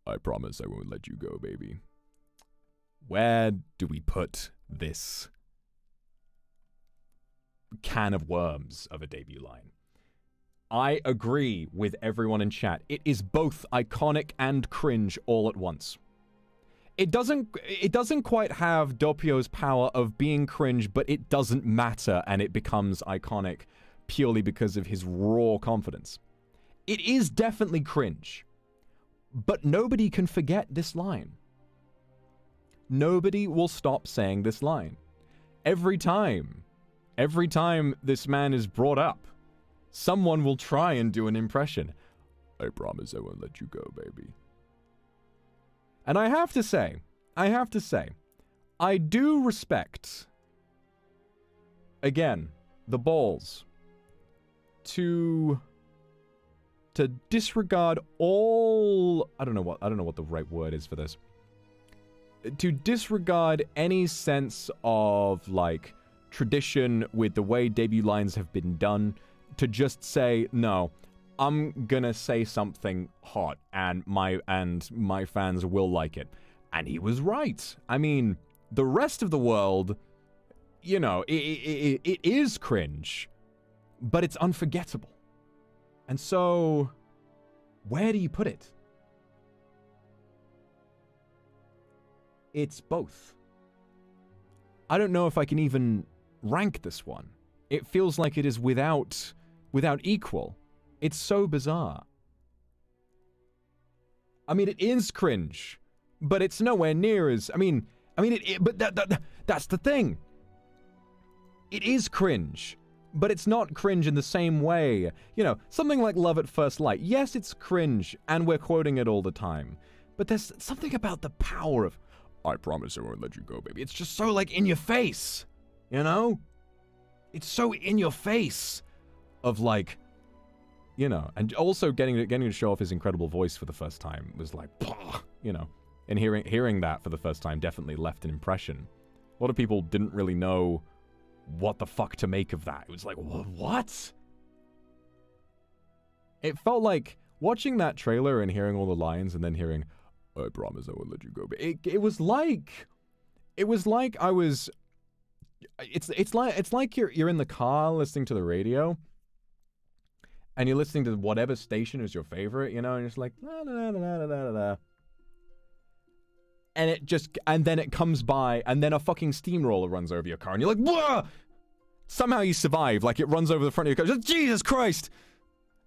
S1: I promise I won't let you go, baby. Where do we put this can of worms of a debut line? I agree with everyone in chat. It is both iconic and cringe all at once. It doesn't quite have Doppio's power of being cringe, but it doesn't matter, and it becomes iconic purely because of his raw confidence. It is definitely cringe, but nobody can forget this line. Nobody will stop saying this line. Every time this man is brought up, someone will try and do an impression. I promise I won't let you go, baby. And I have to say, I do respect, again, the balls to disregard all, I don't know what the right word is for this. To disregard any sense of, like, tradition with the way debut lines have been done, to just say, no, I'm gonna say something hot, and my fans will like it. And he was right. I mean, the rest of the world, you know, it is cringe, but it's unforgettable. And so, where do you put it? It's both. I don't know if I can even rank this one. It feels like it is without equal. It's so bizarre. I mean, it is cringe, but it's nowhere near as, but that's the thing. It is cringe, but it's not cringe in the same way. You know, something like Love at First Light. Yes, it's cringe, and we're quoting it all the time. But there's something about the power of, I promise I won't let you go, baby. It's just so, like, in your face, you know? It's so in your face of, like, you know, and also getting to show off his incredible voice for the first time was like, you know, and hearing that for the first time definitely left an impression. A lot of people didn't really know what the fuck to make of that. It was like, what? It felt like watching that trailer and hearing all the lines and then hearing, I promise I won't let you go. It was like I was. It's like you're in the car listening to the radio. And you're listening to whatever station is your favorite, you know, and it's like, da, da, da, da, da, da. And then it comes by, and then a fucking steamroller runs over your car, and you're like, whoa! Somehow you survive, like it runs over the front of your car, just, Jesus Christ!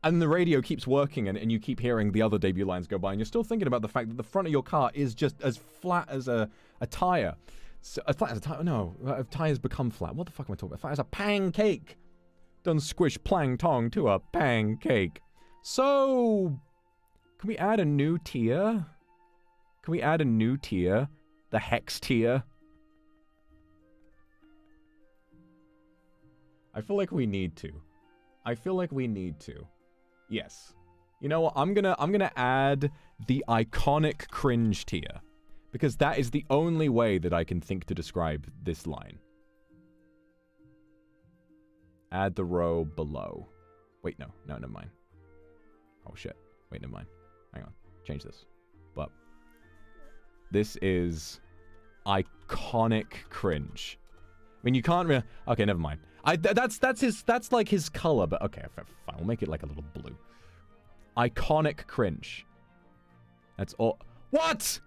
S1: And the radio keeps working, and you keep hearing the other debut lines go by, and you're still thinking about the fact that the front of your car is just as flat as a tire. So, as flat as a tire? No, tires become flat. What the fuck am I talking about? Flat as a pancake! Done squish plang tong to a pancake. So, can we add a new tier? The hex tier? I feel like we need to. Yes. You know what? I'm gonna add the iconic cringe tier. Because that is the only way that I can think to describe this line. Add the row below. Wait, no, never mind. Oh shit. Wait, never mind. Hang on. Change this. But this is iconic cringe. I mean, you can't really... Okay, never mind. That's like his color, but okay, fine. We'll make it like a little blue. Iconic cringe. That's all... What?!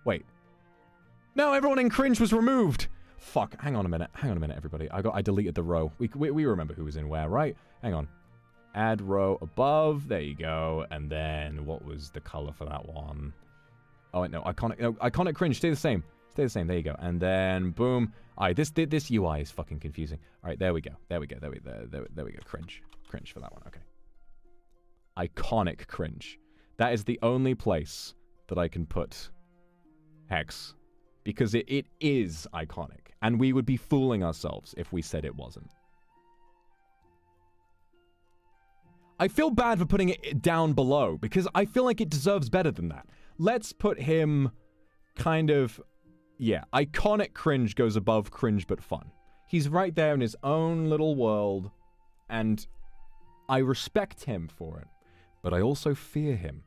S1: Wait. No, everyone in cringe was removed! Fuck, hang on a minute, everybody. I deleted the row. We remember who was in where, right? Hang on. Add row above. There you go. And then, what was the color for that one? Oh, wait, no. Iconic cringe. Stay the same. There you go. And then, boom. All right, this UI is fucking confusing. All right, there we go. There we go. Cringe for that one. Okay. Iconic cringe. That is the only place that I can put hex. Because it is iconic. And we would be fooling ourselves if we said it wasn't. I feel bad for putting it down below, because I feel like it deserves better than that. Let's put him kind of yeah, iconic cringe goes above cringe but fun. He's right there in his own little world, and I respect him for it, but I also fear him.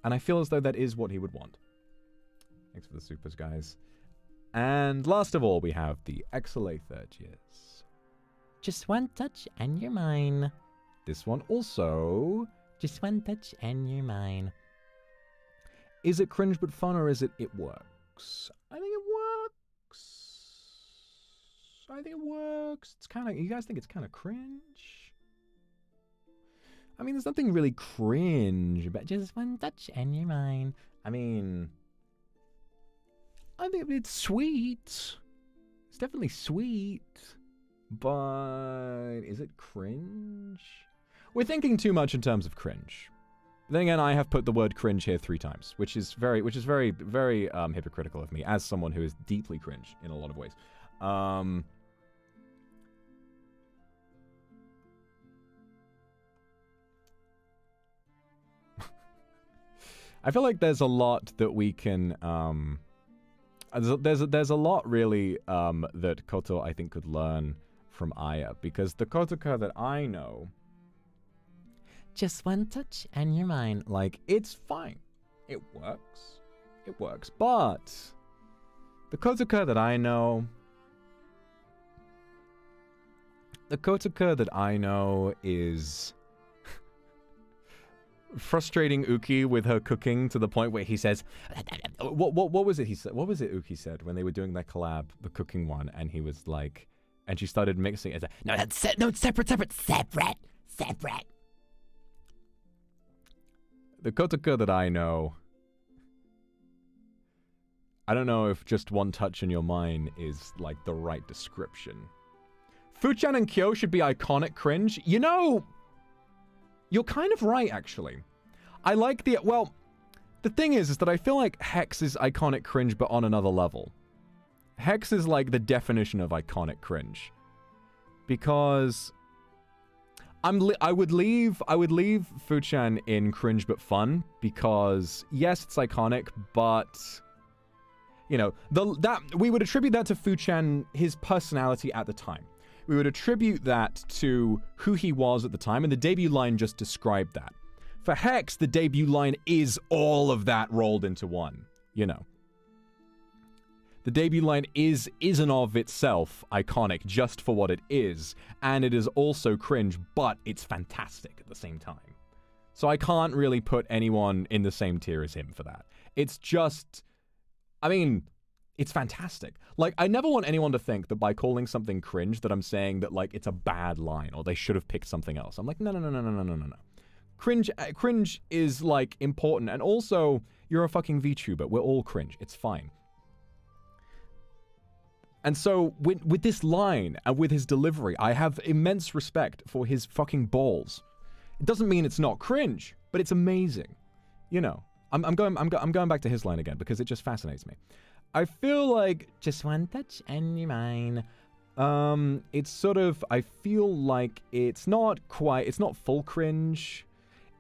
S1: And I feel as though that is what he would want. Thanks for the supers, guys. And last of all, we have the XSOLEIL third years.
S3: Just one touch and you're mine.
S1: This one also...
S3: Just one touch and you're mine.
S1: Is it cringe but fun, or is it works? I think it works. It's kind of... You guys think it's kind of cringe? I mean, there's nothing really cringe about
S3: Just one touch and you're mine.
S1: I mean... I think it's sweet. It's definitely sweet. But... Is it cringe? We're thinking too much in terms of cringe. Then again, I have put the word cringe here 3 times, which is very hypocritical of me as someone who is deeply cringe in a lot of ways. I feel like there's a lot that we can, there's a lot really that Koto, I think, could learn from Aya, because the Kotoka that I know,
S3: just one touch and you're mine.
S1: like, it's fine. It works, but the Kotoka that I know, is frustrating Uki with her cooking to the point where he says, what was it he said? What was it Uki said when they were doing that collab, the cooking one, and he was like, and she started mixing it.
S3: No, it's separate.
S1: The Kotoka that I know, I don't know if just one touch in your mind is like the right description. Fuchan and Kyo should be iconic cringe. You know, you're kind of right, actually. I like the... Well, the thing is that I feel like Hex is iconic cringe, but on another level. Hex is like the definition of iconic cringe. Because... I would leave Fuchan in cringe but fun, because yes, it's iconic, but... You know, we would attribute that to Fuchan, his personality at the time. We would attribute that to who he was at the time, and the debut line just described that. For Hex, the debut line is all of that rolled into one, you know. The debut line is in of itself iconic just for what it is, and it is also cringe, but it's fantastic at the same time. So I can't really put anyone in the same tier as him for that. It's just... I mean... It's fantastic. Like, I never want anyone to think that by calling something cringe that I'm saying that, like, it's a bad line or they should have picked something else. I'm like, no. Cringe is, like, important. And also, you're a fucking VTuber. We're all cringe. It's fine. And so, with this line and with his delivery, I have immense respect for his fucking balls. It doesn't mean it's not cringe, but it's amazing. You know, I'm going back to his line again because it just fascinates me. I feel like
S3: just one touch and you're mine.
S1: It's sort of, I feel like it's not full cringe.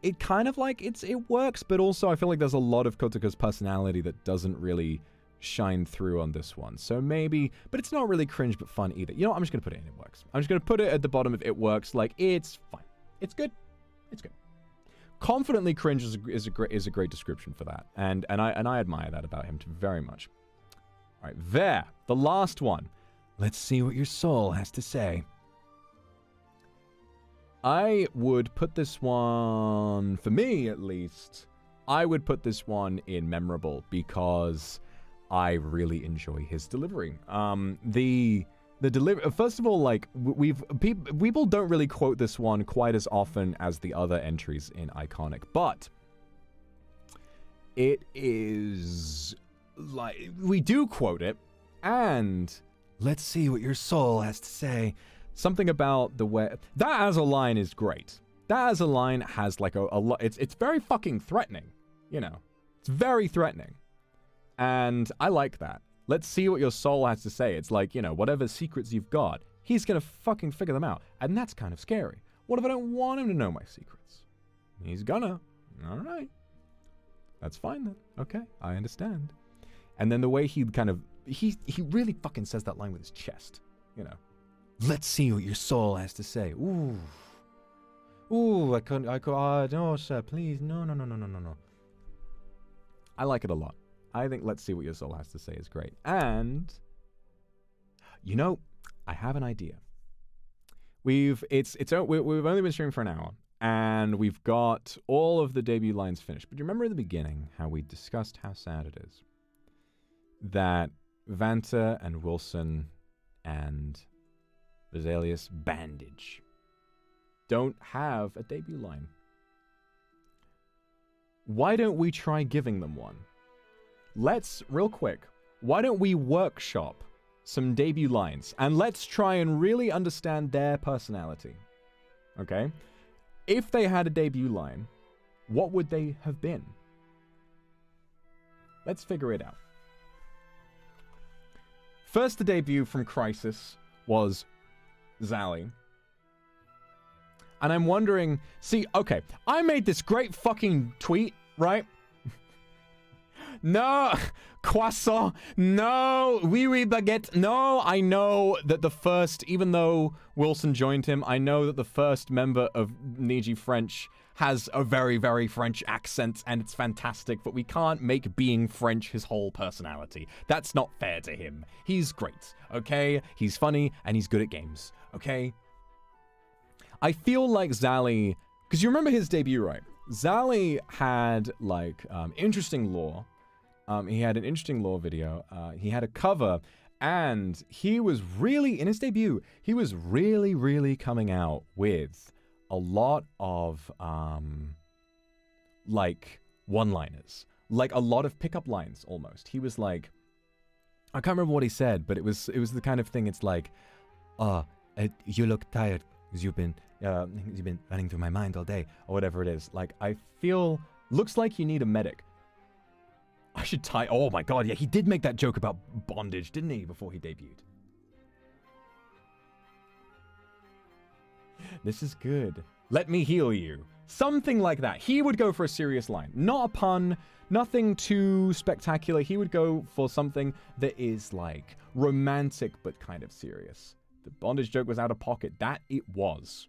S1: It kind of like, it works, but also I feel like there's a lot of Kotoka's personality that doesn't really shine through on this one. So maybe, but it's not really cringe but fun either. You know what? I'm just going to put it in, it works. I'm just going to put it at the bottom of it works. Like, it's fine. It's good. It's good. Confidently cringe is a great description for that. And I admire that about him very much. All right, there. The last one. Let's see what your soul has to say. I would put this one, for me at least, I would put this one in memorable because I really enjoy his delivery. The delivery, first of all, like, people don't really quote this one quite as often as the other entries in Iconic, but it is... like, we do quote it, and let's see what your soul has to say. Something about the way... That as a line is great. That as a line has, like, a lot... It's very fucking threatening, you know. It's very threatening. And I like that. Let's see what your soul has to say. It's like, you know, whatever secrets you've got, he's gonna fucking figure them out. And that's kind of scary. What if I don't want him to know my secrets? He's gonna. All right. That's fine then. Okay, I understand. And then the way he kind of, he really fucking says that line with his chest, you know. Let's see what your soul has to say. Ooh. Ooh, no, sir, please. No. I like it a lot. I think let's see what your soul has to say is great. And, you know, I have an idea. We've only been streaming for an hour, and we've got all of the debut lines finished. But you remember in the beginning how we discussed how sad it is that Vanta and Wilson and Vesalius Bandage don't have a debut line. Why don't we try giving them one? Let's, real quick, why don't we workshop some debut lines and let's try and really understand their personality. Okay? If they had a debut line, what would they have been? Let's figure it out. First, the debut from Crisis was Zally. And I'm wondering, see, okay, I made this great fucking tweet, right? No, croissant, no, oui, baguette, no, I know that the first, even though Wilson joined him, I know that the first member of Niji French has a very, very French accent, and it's fantastic, but we can't make being French his whole personality. That's not fair to him. He's great, okay? He's funny, and he's good at games, okay? I feel like Zally, because you remember his debut, right? Zally had, like, interesting lore. He had an interesting lore video. He had a cover, and he was really, in his debut, he was really, really coming out with a lot of, like, one-liners. Like, a lot of pickup lines, almost. He was like, I can't remember what he said, but it was the kind of thing, it's like, you look tired, because you've been running through my mind all day, or whatever it is. Like, I feel, looks like you need a medic. I should tie, oh my god, yeah, he did make that joke about bondage, didn't he, before he debuted? This is good. Let me heal you. Something like that. He would go for a serious line. Not a pun, nothing too spectacular. He would go for something that is, like, romantic, but kind of serious. The bondage joke was out of pocket. That it was.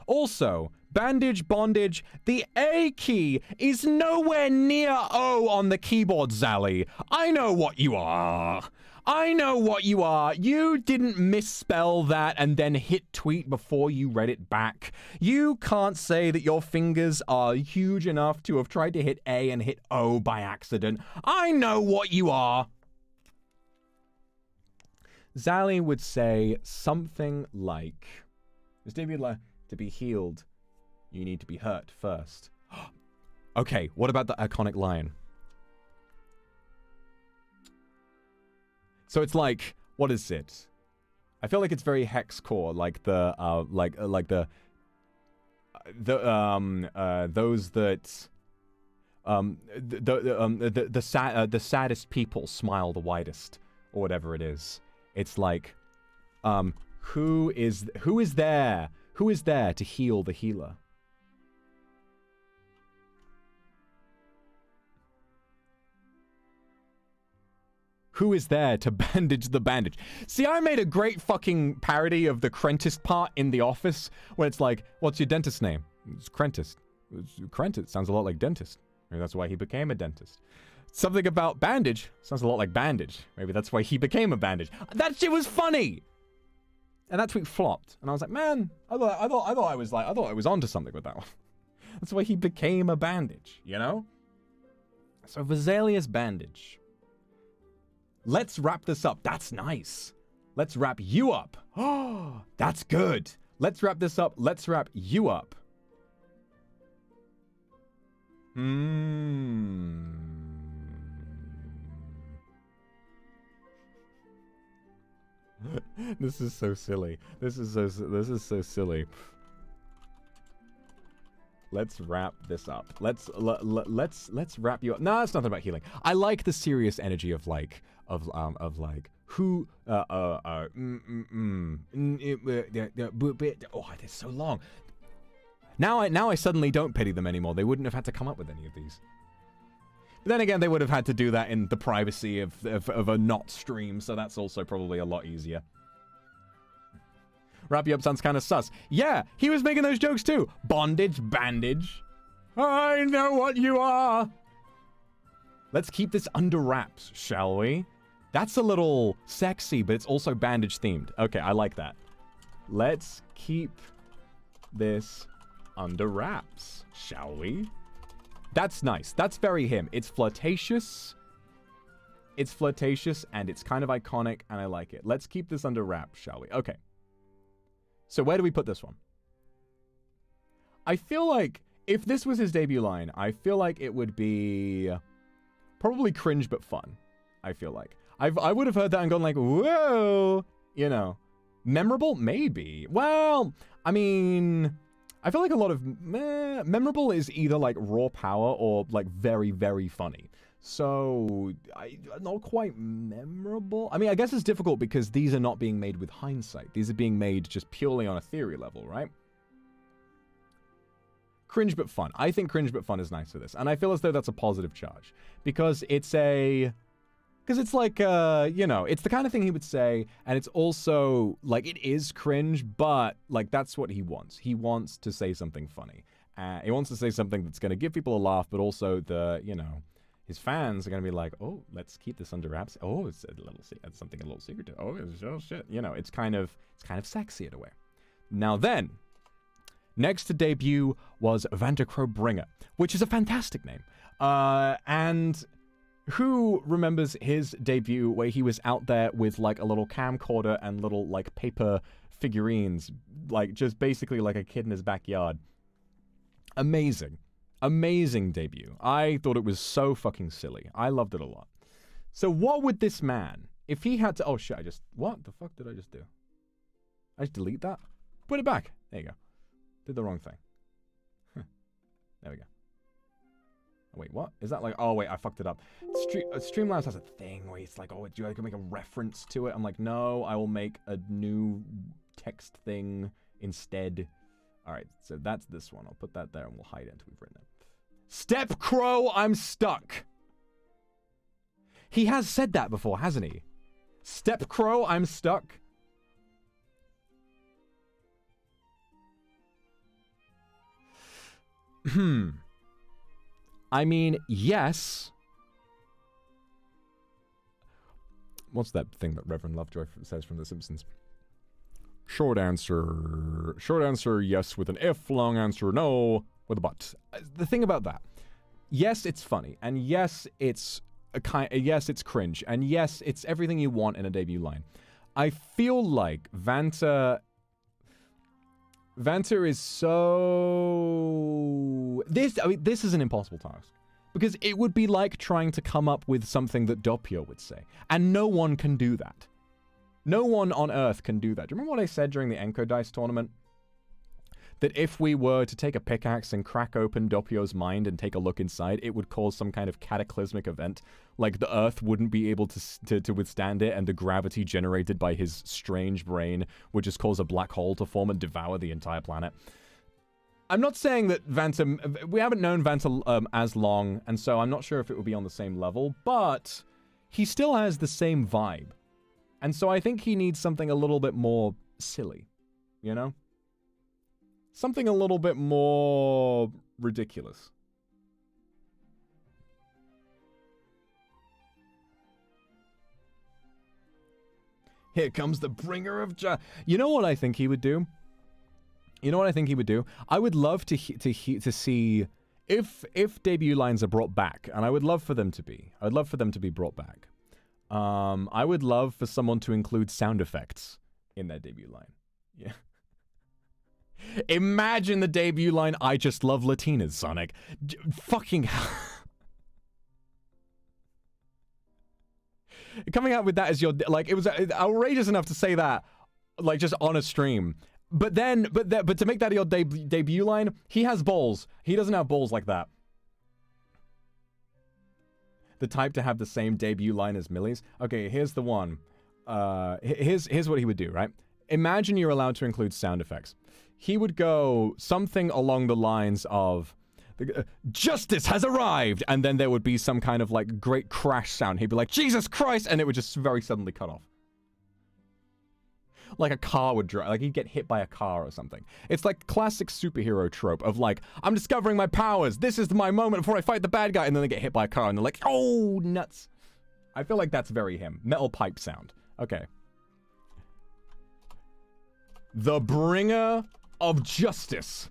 S1: Also, bandage, bondage, the A key is nowhere near O on the keyboard, Zally. I know what you are. I know what you are. You didn't misspell that and then hit tweet before you read it back. You can't say that your fingers are huge enough to have tried to hit A and hit O by accident. I know what you are. Zally would say something like, to be healed, you need to be hurt first. Okay, what about the iconic line? So it's like, what is it? I feel like it's very hex core, like the those that the saddest people smile the widest, or whatever it is. It's like, who is there? Who is there to heal the healer? Who is there to bandage the bandage? See, I made a great fucking parody of the Crentist part in The Office, where it's like, what's your dentist's name? It's Crentist. Crentist sounds a lot like dentist. Maybe that's why he became a dentist. Something about bandage sounds a lot like bandage. Maybe that's why he became a bandage. That shit was funny. And that tweet flopped, and I was like, man, I thought I was onto something with that one. That's why he became a bandage, you know? So Vesalius Bandage. Let's wrap this up. That's nice. Let's wrap you up. Oh, that's good. Let's wrap this up. Let's wrap you up. This is so silly. This is so silly. Let's wrap this up. Let's wrap you up. No, it's nothing about healing. I like the serious energy of like who oh, it's so long. Now I suddenly don't pity them anymore. They wouldn't have had to come up with any of these. But then again, they would have had to do that in the privacy of a not stream, so that's also probably a lot easier. Wrap you up sounds kind of sus. Yeah, he was making those jokes too. Bondage, bandage. I know what you are. Let's keep this under wraps, shall we? That's a little sexy, but it's also bandage themed. Okay, I like that. Let's keep this under wraps, shall we? That's nice. That's very him. It's flirtatious. It's flirtatious, and it's kind of iconic, and I like it. Let's keep this under wraps, shall we? Okay. So where do we put this one? I feel like if this was his debut line, I feel like it would be probably cringe but fun. I feel like. I would have heard that and gone like, whoa, you know. Memorable? Maybe. Well, I mean, I feel like a lot of memorable is either like raw power or like very, very funny. So, not quite memorable. I mean, I guess it's difficult because these are not being made with hindsight. These are being made just purely on a theory level, right? Cringe but fun. I think cringe but fun is nice for this. And I feel as though that's a positive charge. Because it's a... Because it's like, you know, it's the kind of thing he would say, and it's also, like, it is cringe, but, like, that's what he wants. He wants to say something funny. He wants to say something that's going to give people a laugh, but also the, you know... His fans are going to be like, oh, let's keep this under wraps. Oh, it's something a little secretive. Oh, shit. You know, it's kind of sexy in a way. Now then, next to debut was Vandercrow-Bringer, which is a fantastic name. And who remembers his debut where he was out there with like a little camcorder and little like paper figurines, like just basically like a kid in his backyard? Amazing. Amazing debut. I thought it was so fucking silly. I loved it a lot. So what would this man, if he had to... Oh, shit, what the fuck did I just do? I just delete that? Put it back. There you go. Did the wrong thing. There we go. Oh, wait, what? Is that like... Oh, wait, I fucked it up. Streamlabs has a thing where it's like, oh, do I can make a reference to it? I'm like, no, I will make a new text thing instead. All right, so that's this one. I'll put that there and we'll hide it until we've written it. Step Crow, I'm stuck. He has said that before, hasn't he? Step Crow, I'm stuck. I mean, yes. What's that thing that Reverend Lovejoy says from The Simpsons? Short answer, yes with an if. Long answer, no with a but. The thing about that, yes, it's funny, and yes, it's yes, it's cringe, and yes, it's everything you want in a debut line. I feel like Vanta is so... This is an impossible task. Because it would be like trying to come up with something that Doppio would say. And no one can do that. No one on Earth can do that. Do you remember what I said during the Enko Dice tournament? That if we were to take a pickaxe and crack open Doppio's mind and take a look inside, it would cause some kind of cataclysmic event. Like the Earth wouldn't be able to withstand it, and the gravity generated by his strange brain would just cause a black hole to form and devour the entire planet. I'm not saying that Vanta... We haven't known Vanta as long, and so I'm not sure if it would be on the same level, but he still has the same vibe. And so I think he needs something a little bit more silly, you know? Something a little bit more ridiculous. Here comes the bringer of You know what I think he would do? I would love to see if debut lines are brought back, and I would love for them to be. I would love for them to be brought back. I would love for someone to include sound effects in their debut line. Yeah. Imagine the debut line, I just love Latinas, Sonic. Fucking hell. Coming out with that as your... Like, it was outrageous enough to say that, like, just on a stream. But to make that your debut line, he has balls. He doesn't have balls like that. The type to have the same debut line as Millie's. Okay, here's the one. Here's what he would do, right? Imagine you're allowed to include sound effects. He would go something along the lines of, Justice has arrived! And then there would be some kind of, like, great crash sound. He'd be like, Jesus Christ! And it would just very suddenly cut off. Like a car would drive, like he'd get hit by a car or something. It's like classic superhero trope of like, I'm discovering my powers. This is my moment before I fight the bad guy. And then they get hit by a car and they're like, oh, nuts. I feel like that's very him. Metal pipe sound. Okay. The bringer of justice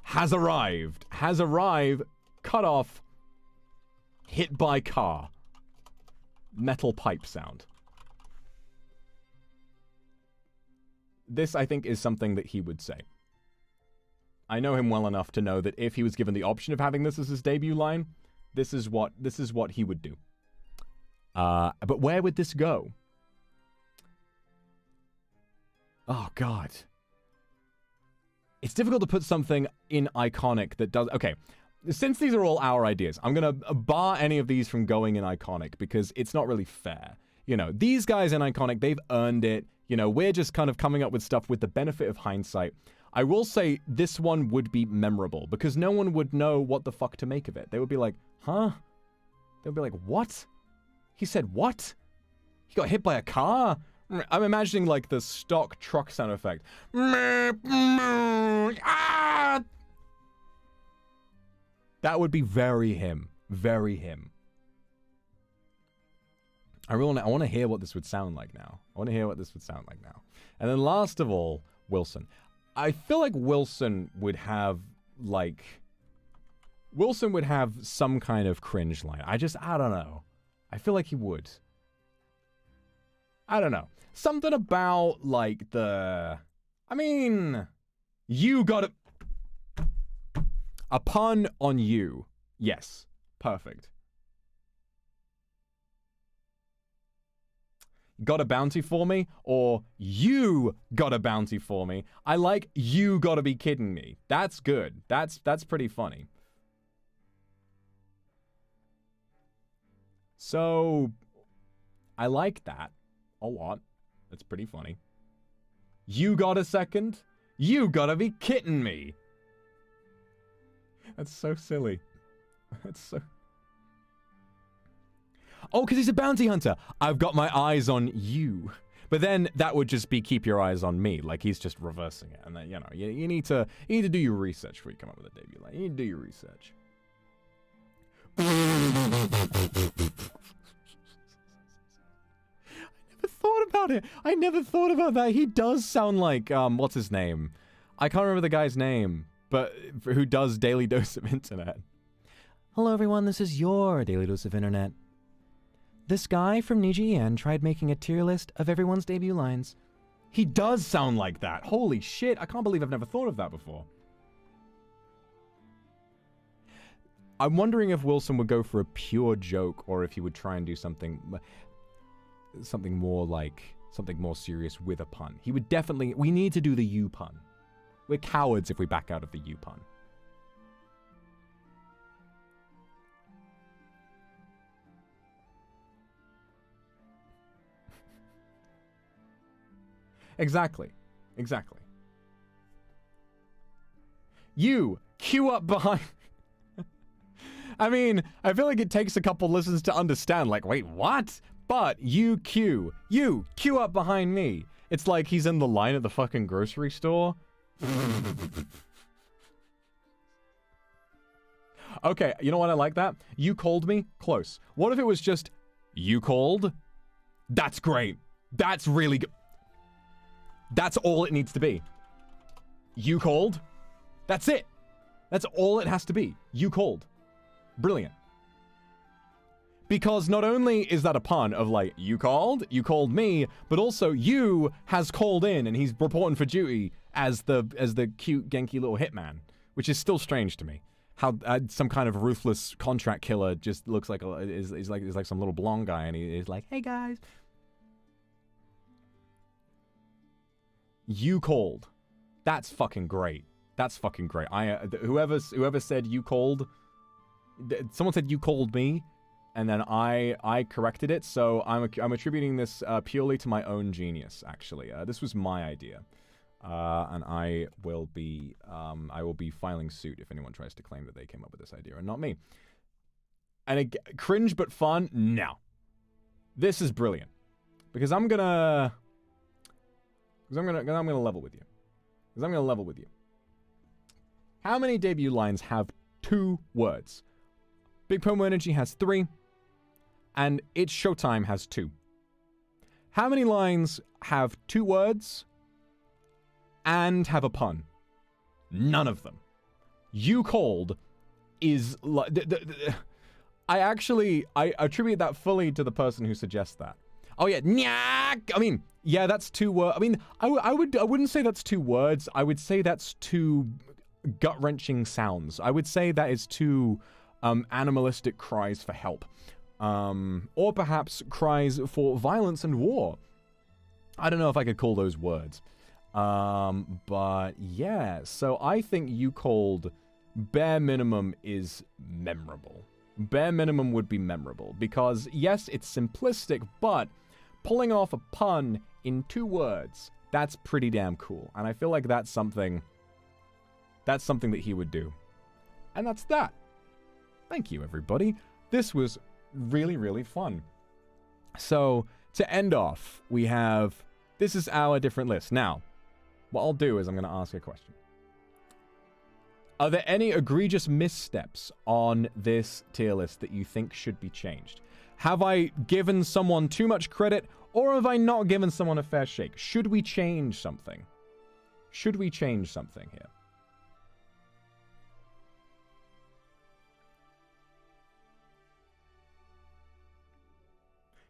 S1: has arrived. Has arrived. Cut off. Hit by car. Metal pipe sound. This, I think, is something that he would say. I know him well enough to know that if he was given the option of having this as his debut line, this is what he would do. But where would this go? Oh, God. It's difficult to put something in iconic that does... Okay, since these are all our ideas, I'm going to bar any of these from going in iconic because it's not really fair. You know, these guys in iconic, they've earned it. You know, we're just kind of coming up with stuff with the benefit of hindsight. I will say this one would be memorable because no one would know what the fuck to make of it. They would be like, huh? They would be like, what? He said what? He got hit by a car? I'm imagining like the stock truck sound effect. That would be very him. Very him. I want to hear what this would sound like now. And then last of all, Wilson. I feel like Wilson would have, some kind of cringe line. I don't know. I feel like he would. I don't know. Something about, you gotta... A pun on you. Yes. Perfect. Got a bounty for me, or you got a bounty for me. I like you gotta be kidding me. That's good. That's pretty funny. So, I like that a lot. That's pretty funny. You got a second? You gotta be kidding me. That's so silly. That's so... Oh, because he's a bounty hunter. I've got my eyes on you. But then that would just be keep your eyes on me. Like he's just reversing it. And then, you know, you need to do your research before you come up with a debut line. You need to do your research. I never thought about that. He does sound like, what's his name? I can't remember the guy's name, but who does Daily Dose of Internet.
S3: Hello everyone, this is your Daily Dose of Internet. This guy from Niji tried making a tier list of everyone's debut lines.
S1: He does sound like that. Holy shit, I can't believe I've never thought of that before. I'm wondering if Wilson would go for a pure joke or if he would try and do something more serious with a pun. He would definitely... We need to do the you pun. We're cowards if we back out of the you pun. Exactly. You, queue up behind... I mean, I feel like it takes a couple listens to understand, like, wait, what? But you queue up behind me. It's like he's in the line at the fucking grocery store. Okay, you know what? I like that. You called me? Close. What if it was just, you called? That's great. That's really good. That's all it needs to be. You called? That's it. That's all it has to be. You called. Brilliant. Because not only is that a pun of like, you called me, but also you has called in and he's reporting for duty as the cute, Genki little hitman, which is still strange to me. How some kind of ruthless contract killer just looks like is like some little blonde guy and he's like, hey guys. You called. That's fucking great. Whoever said you called, someone said you called me, and then I corrected it. So I'm attributing this purely to my own genius. Actually, this was my idea. And I will be filing suit if anyone tries to claim that they came up with this idea and not me. And again, cringe but fun? No. This is brilliant. Because I'm gonna level with you. Because I'm gonna level with you. How many debut lines have 2 words? Big Pomo Energy has 3. And It's Showtime has 2. How many lines have 2 words and have a pun? None of them. You Cold is like... I attribute that fully to the person who suggests that. Oh yeah, nyak! I mean, yeah, that's 2 words. I mean, I wouldn't say that's 2 words. I would say that's 2 gut-wrenching sounds. I would say that is 2 animalistic cries for help. Or perhaps cries for violence and war. I don't know if I could call those words. But yeah, so I think You Cold, bare minimum, is memorable. Bare minimum would be memorable. Because, yes, it's simplistic, but pulling off a pun in 2 words, that's pretty damn cool. And I feel like that's something that he would do. And that's that. Thank you, everybody. This was really, really fun. So, to end off, we have... This is our different list. Now, what I'll do is I'm going to ask a question. Are there any egregious missteps on this tier list that you think should be changed? Have I given someone too much credit, or have I not given someone a fair shake? Should we change something? Should we change something here?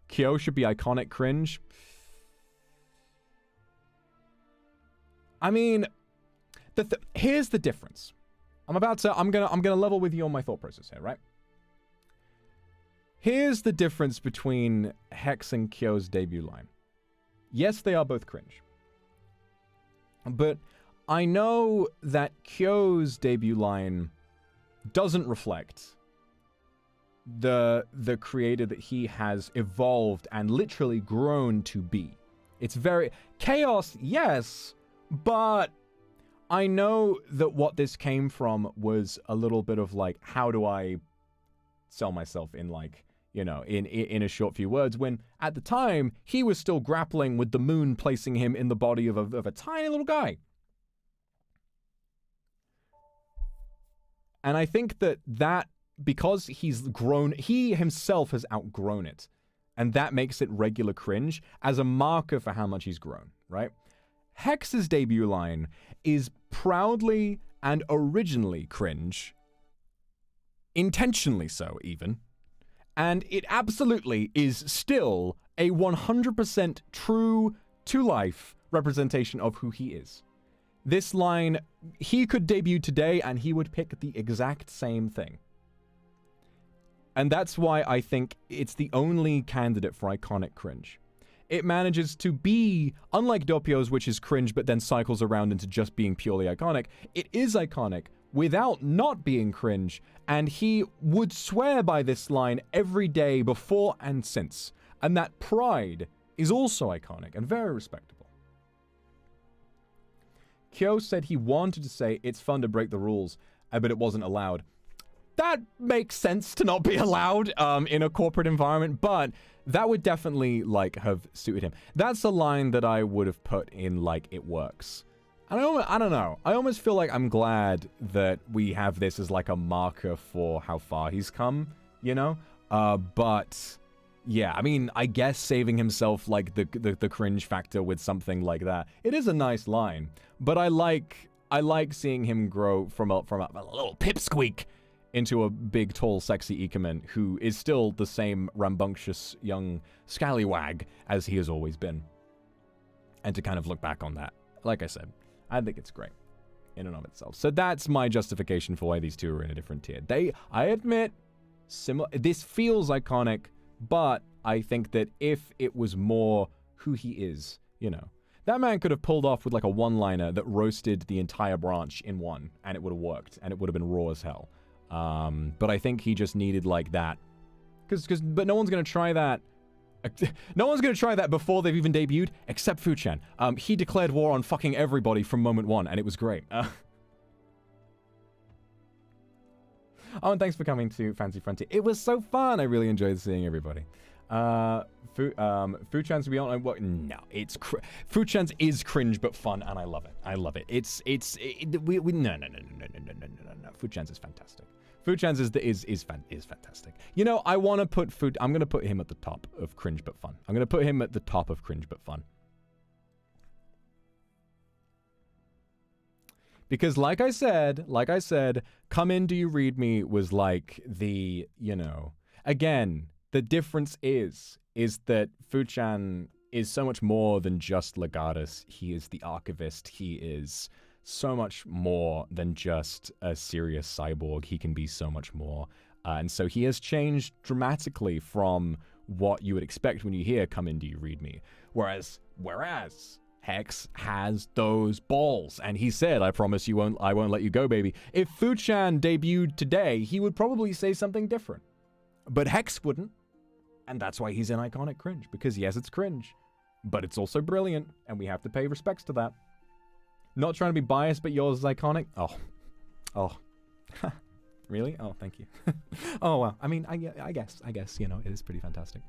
S1: Kyo should be iconic cringe. I mean, here's the difference. I'm gonna level with you on my thought process here, right? Here's the difference between Hex and Kyo's debut line. Yes, they are both cringe. But I know that Kyo's debut line doesn't reflect the creator that he has evolved and literally grown to be. It's very... Chaos, yes, but I know that what this came from was a little bit of like, how do I sell myself in like, you know, in a short few words, when at the time he was still grappling with the moon placing him in the body of a tiny little guy. And I think that because he's grown, he himself has outgrown it. And that makes it regular cringe as a marker for how much he's grown, right? Hex's debut line is proudly and originally cringe. Intentionally so, even. And it absolutely is still a 100% true to life representation of who he is. This line, he could debut today and he would pick the exact same thing. And that's why I think it's the only candidate for iconic cringe. It manages to be, unlike Doppio's, which is cringe but then cycles around into just being purely iconic, it is iconic without not being cringe, and he would swear by this line every day before and since. And that pride is also iconic and very respectable. Kyo said he wanted to say it's fun to break the rules, but it wasn't allowed. That makes sense to not be allowed in a corporate environment, but that would definitely, like, have suited him. That's a line that I would have put in, like, it works. And I don't know. I almost feel like I'm glad that we have this as, like, a marker for how far he's come, you know? But, yeah, I mean, I guess saving himself, like, the cringe factor with something like that. It is a nice line, but I like seeing him grow from a little pipsqueak into a big, tall, sexy Ikemen who is still the same rambunctious young scallywag as he has always been. And to kind of look back on that, like I said, I think it's great in and of itself. So that's my justification for why these two are in a different tier. I admit, this feels iconic, but I think that if it was more who he is, you know, that man could have pulled off with like a one-liner that roasted the entire branch in one, and it would have worked, and it would have been raw as hell. But I think he just needed like that. But no one's going to try that No one's gonna try that before they've even debuted, except Fu-chan. He declared war on fucking everybody from moment one, and it was great. Oh, and thanks for coming to Fancy Frontier. It was so fun. I really enjoyed seeing everybody. Fu-chan's beyond what? No, it's Fu-chan's is cringe but fun, and I love it. I love it. No. Fu-chan's is fantastic. Fu-chan's is fantastic. You know, I want to put I'm gonna put him at the top of cringe but fun. I'm gonna put him at the top of cringe but fun. Because like I said, Come In, Do You Read Me was like the, you know, again, the difference is that Fu-chan is so much more than just Legatus. He is the archivist. He is so much more than just a serious cyborg. He can be so much more. And so he has changed dramatically from what you would expect when you hear Come In, Do You Read Me. Whereas Hex has those balls, and he said, I promise you I won't let you go, baby. If Fu-chan debuted today, he would probably say something different. But Hex wouldn't, and that's why he's in iconic cringe, because yes, it's cringe, but it's also brilliant, and we have to pay respects to that. Not trying to be biased, but yours is iconic? Oh. Really? Oh, thank you. Oh, well, I mean, I guess, you know, it is pretty fantastic.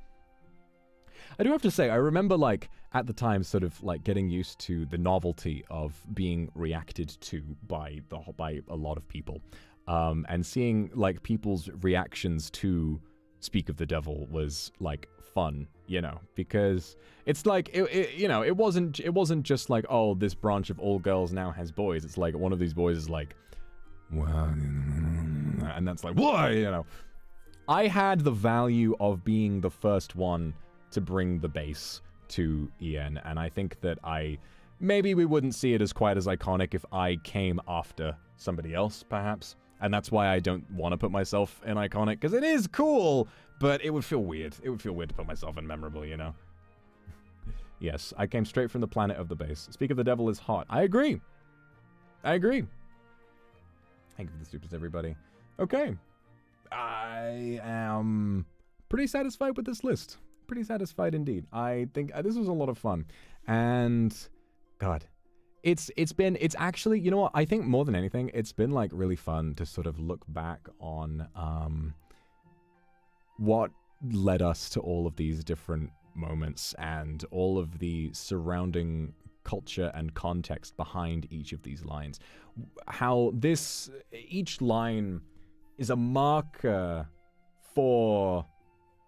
S1: I do have to say, I remember, like, at the time, sort of, like, getting used to the novelty of being reacted to by a lot of people, and seeing, like, people's reactions to Speak of the Devil was, like, fun, you know, because it's like, it wasn't just like, oh, this branch of all girls now has boys. It's like, one of these boys is like, well, and that's like, why, you know. I had the value of being the first one to bring the bass to EN, and I think that maybe we wouldn't see it as quite as iconic if I came after somebody else, perhaps, and that's why I don't want to put myself in iconic, because it is cool, but it would feel weird. It would feel weird to put myself in memorable, you know? Yes, I came straight from the planet of the bass. Speak of the Devil is hot. I agree. Thank you for the supers, everybody. Okay. I am pretty satisfied with this list. Pretty satisfied indeed. I think this was a lot of fun, and God, it's actually, you know what, I think more than anything, it's been like really fun to sort of look back on what led us to all of these different moments and all of the surrounding culture and context behind each of these lines. How each line is a marker for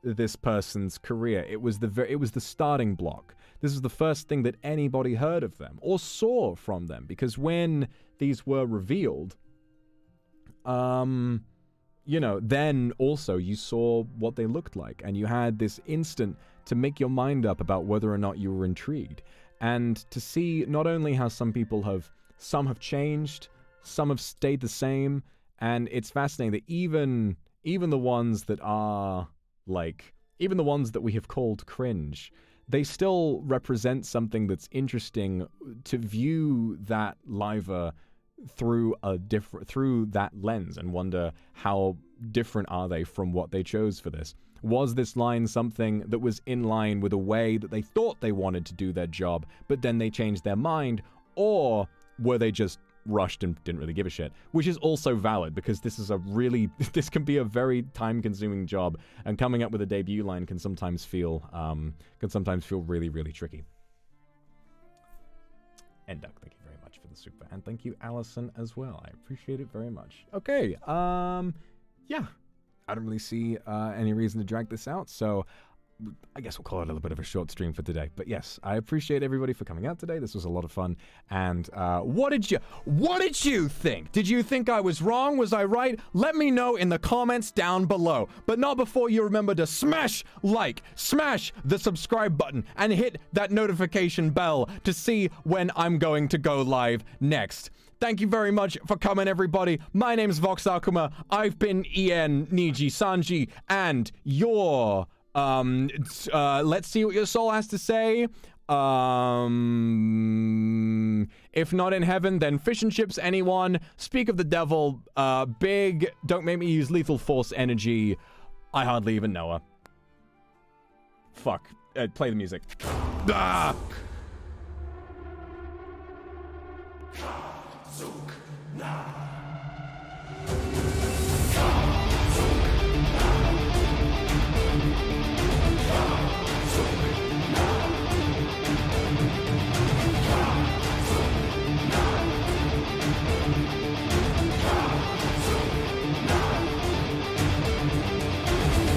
S1: this person's career. It was the starting block. This is the first thing that anybody heard of them or saw from them, because when these were revealed, you know, then also you saw what they looked like, and you had this instant to make your mind up about whether or not you were intrigued, and to see not only how some have changed, some have stayed the same, and it's fascinating that even the ones that are like, even the ones that we have called cringe, they still represent something that's interesting to view that liver through that lens and wonder how different are they from what they chose for this. Was this line something that was in line with a way that they thought they wanted to do their job, but then they changed their mind, or were they just rushed and didn't really give a shit, which is also valid, because this can be a very time-consuming job, and coming up with a debut line can sometimes feel really, really tricky. And Duck, thank you very much for the super, and thank you, Allison, as well. I appreciate it very much. Okay, yeah, I don't really see any reason to drag this out, so I guess we'll call it a little bit of a short stream for today. But yes, I appreciate everybody for coming out today. This was a lot of fun. And what did you think? Did you think I was wrong? Was I right? Let me know in the comments down below. But not before you remember to smash like, smash the subscribe button, and hit that notification bell to see when I'm going to go live next. Thank you very much for coming, everybody. My name's Vox Akuma. I've been NIJISANJI, and you're... let's see what your soul has to say. If not in heaven, then fish and chips, anyone. Speak of the Devil, big, don't make me use lethal force energy. I hardly even know her.
S5: Fuck. Play the music. Ah!